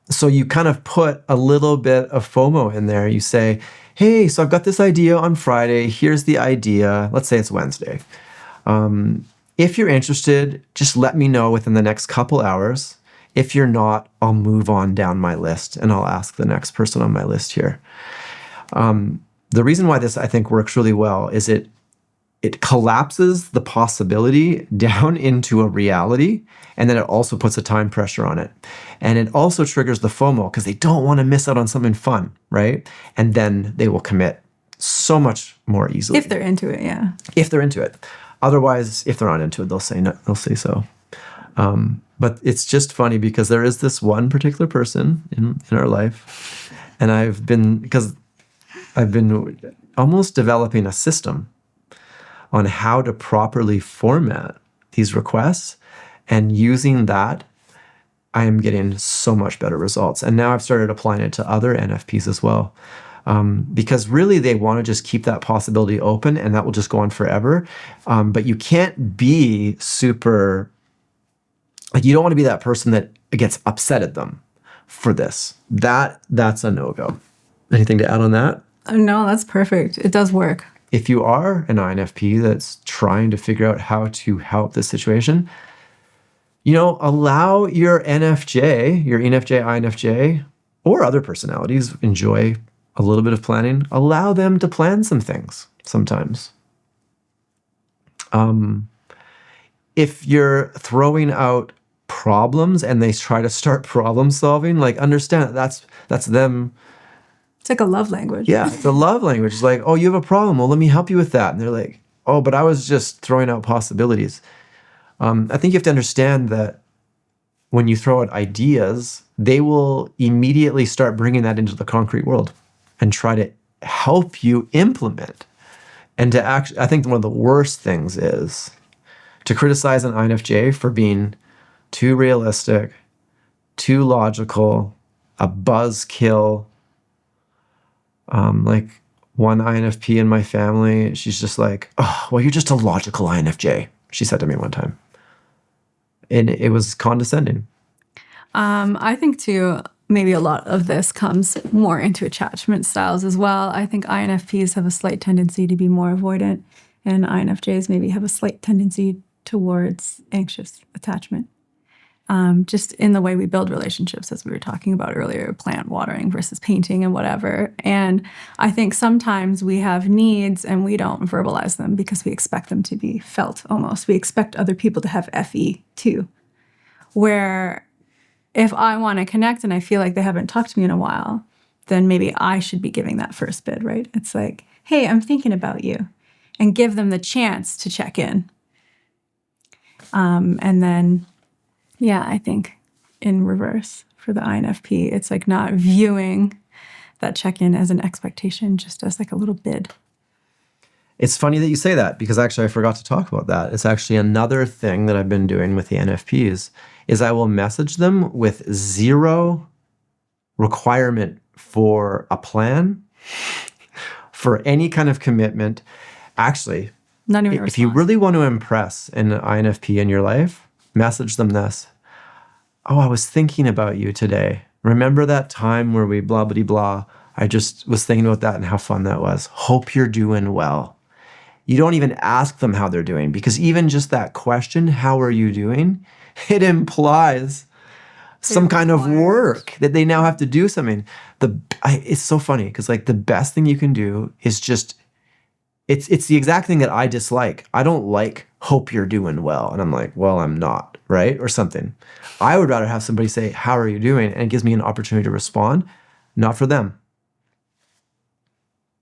So you kind of put a little bit of FOMO in there. You say, hey, so I've got this idea on Friday. Here's the idea. Let's say it's Wednesday. If you're interested, just let me know within the next couple hours. If you're not, I'll move on down my list and I'll ask the next person on my list here. The reason why this, I think, works really well is it collapses the possibility down into a reality, and then it also puts a time pressure on it. And it also triggers the FOMO because they don't want to miss out on something fun, right? And then they will commit so much more easily. If they're into it, yeah. If they're into it. Otherwise, if they're not into it, they'll say no, they'll say so. But it's just funny because there is this one particular person in our life, and I've been almost developing a system on how to properly format these requests, and using that, I am getting so much better results. And now I've started applying it to other NFPs as well. Because really they want to just keep that possibility open, and that will just go on forever. But you can't be super, like, you don't want to be that person that gets upset at them for this. That's a no-go. Anything to add on that? No, that's perfect. It does work. If you are an INFP that's trying to figure out how to help this situation, allow your NFJ, your ENFJ, INFJ, or other personalities enjoy a little bit of planning. Allow them to plan some things sometimes. If you're throwing out problems and they try to start problem solving, like, understand that's them. It's like a love language. Yeah, it's a love language. It's like, oh, you have a problem. Well, let me help you with that. And they're like, oh, but I was just throwing out possibilities. I think you have to understand that when you throw out ideas, they will immediately start bringing that into the concrete world and try to help you implement. And to actually, I think one of the worst things is to criticize an INFJ for being too realistic, too logical, a buzzkill. Like one INFP in my family, she's just like, oh, well, you're just a logical INFJ, she said to me one time. And it was condescending. I think, too, maybe a lot of this comes more into attachment styles as well. I think INFPs have a slight tendency to be more avoidant, and INFJs maybe have a slight tendency towards anxious attachment. Just in the way we build relationships, as we were talking about earlier, plant watering versus painting and whatever. And I think sometimes we have needs and we don't verbalize them because we expect them to be felt almost. We expect other people to have FE too. Where if I want to connect and I feel like they haven't talked to me in a while, then maybe I should be giving that first bid, right? It's like, hey, I'm thinking about you, and give them the chance to check in. And then, yeah, I think in reverse for the INFP, it's like not viewing that check-in as an expectation, just as like a little bid. It's funny that you say that, because actually I forgot to talk about that. It's actually another thing that I've been doing with the NFPs is I will message them with zero requirement for a plan, for any kind of commitment. Actually, not even if you really want to impress an INFP in your life, message them this. Oh, I was thinking about you today. Remember that time where we blah, blah, blah. I just was thinking about that and how fun that was. Hope you're doing well. You don't even ask them how they're doing, because even just that question, how are you doing? It implies some kind of work that they now have to do something. It's so funny because like the best thing you can do is just, it's the exact thing that I dislike. I don't like hope you're doing well. And I'm like, well, I'm not, right? Or something. I would rather have somebody say, how are you doing? And it gives me an opportunity to respond, not for them.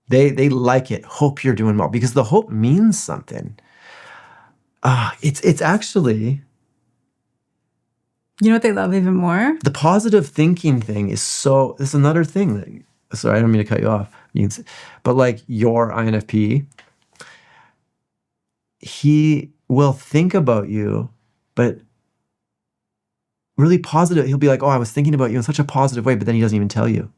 They like it. Hope you're doing well, because the hope means something. It's actually You know what they love even more? the positive thinking thing is so. This is another thing that. Sorry, I don't mean to cut you off. But like your INFP, he will think about you, but really positive. He'll be like, "Oh, I was thinking about you in such a positive way," but then he doesn't even tell you.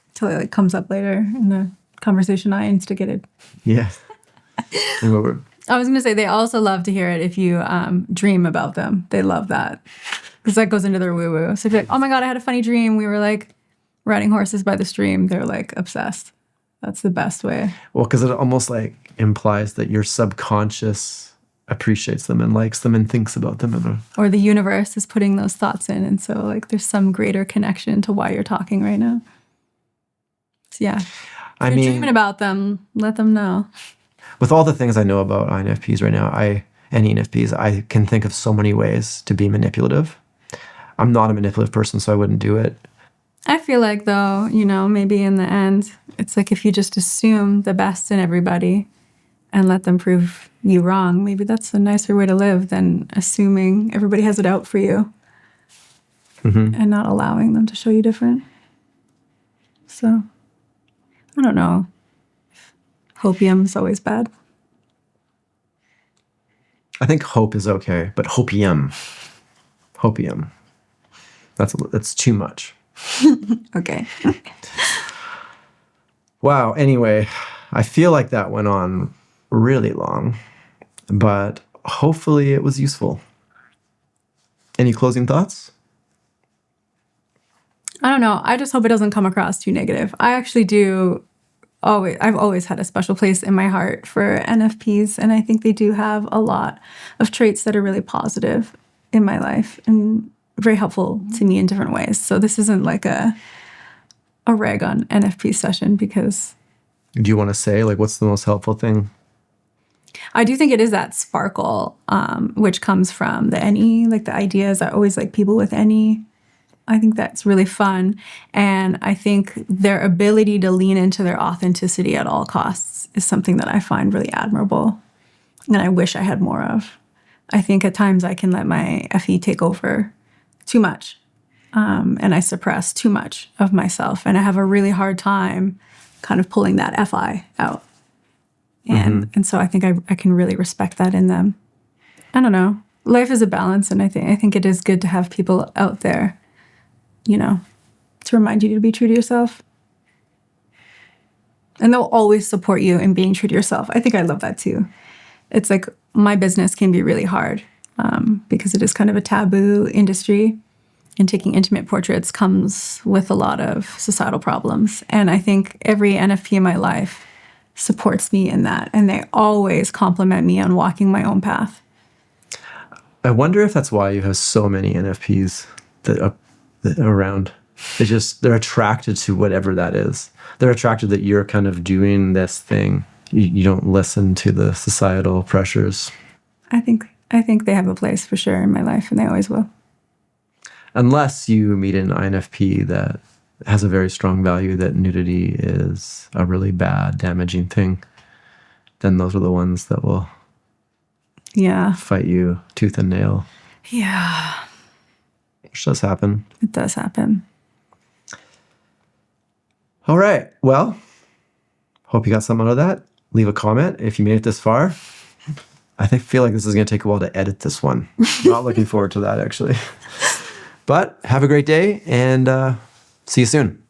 Until it like comes up later in the conversation I instigated. Yeah. And I was going to say they also love to hear it if you dream about them. They love that because that goes into their woo-woo. So if you're like, oh my God, I had a funny dream. We were like riding horses by the stream. They're like obsessed. That's the best way. Well, because it almost like implies that your subconscious appreciates them and likes them and thinks about them. Or the universe is putting those thoughts in. And so like there's some greater connection to why you're talking right now. So yeah. If you're dreaming about them, let them know. With all the things I know about INFPs right now, and ENFPs, I can think of so many ways to be manipulative. I'm not a manipulative person, so I wouldn't do it. I feel like, though, maybe in the end, it's like if you just assume the best in everybody and let them prove you wrong, maybe that's a nicer way to live than assuming everybody has it out for you and not allowing them to show you different. So, I don't know. Hopium is always bad. I think hope is okay, but hopium. That's too much. Okay. Wow. Anyway, I feel like that went on really long, but hopefully it was useful. Any closing thoughts? I don't know. I just hope it doesn't come across too negative. I actually do. I've always had a special place in my heart for NFPs, and I think they do have a lot of traits that are really positive in my life and very helpful to me in different ways. So this isn't like a rag on NFP session because... Do you want to say, like, what's the most helpful thing? I do think it is that sparkle, which comes from the NE, like the ideas. I always like people with NE. I think that's really fun. And I think their ability to lean into their authenticity at all costs is something that I find really admirable and I wish I had more of. I think at times I can let my FE take over too much and I suppress too much of myself. And I have a really hard time kind of pulling that FI out. And so I think I can really respect that in them. I don't know. Life is a balance, and I think it is good to have people out there, to remind you to be true to yourself. And they'll always support you in being true to yourself. I think I love that too. It's like my business can be really hard because it is kind of a taboo industry, and taking intimate portraits comes with a lot of societal problems. And I think every NFP in my life supports me in that, and they always compliment me on walking my own path. I wonder if that's why you have so many NFPs that are around. They're attracted to whatever that is. They're attracted that you're kind of doing this thing. You don't listen to the societal pressures. I think they have a place for sure in my life, and they always will. Unless you meet an INFP that has a very strong value that nudity is a really bad, damaging thing, then those are the ones that will fight you tooth and nail. Yeah. Which does happen. It does happen. All right. Well, hope you got something out of that. Leave a comment if you made it this far. I feel like this is going to take a while to edit this one. Not looking forward to that, actually. But have a great day, and see you soon.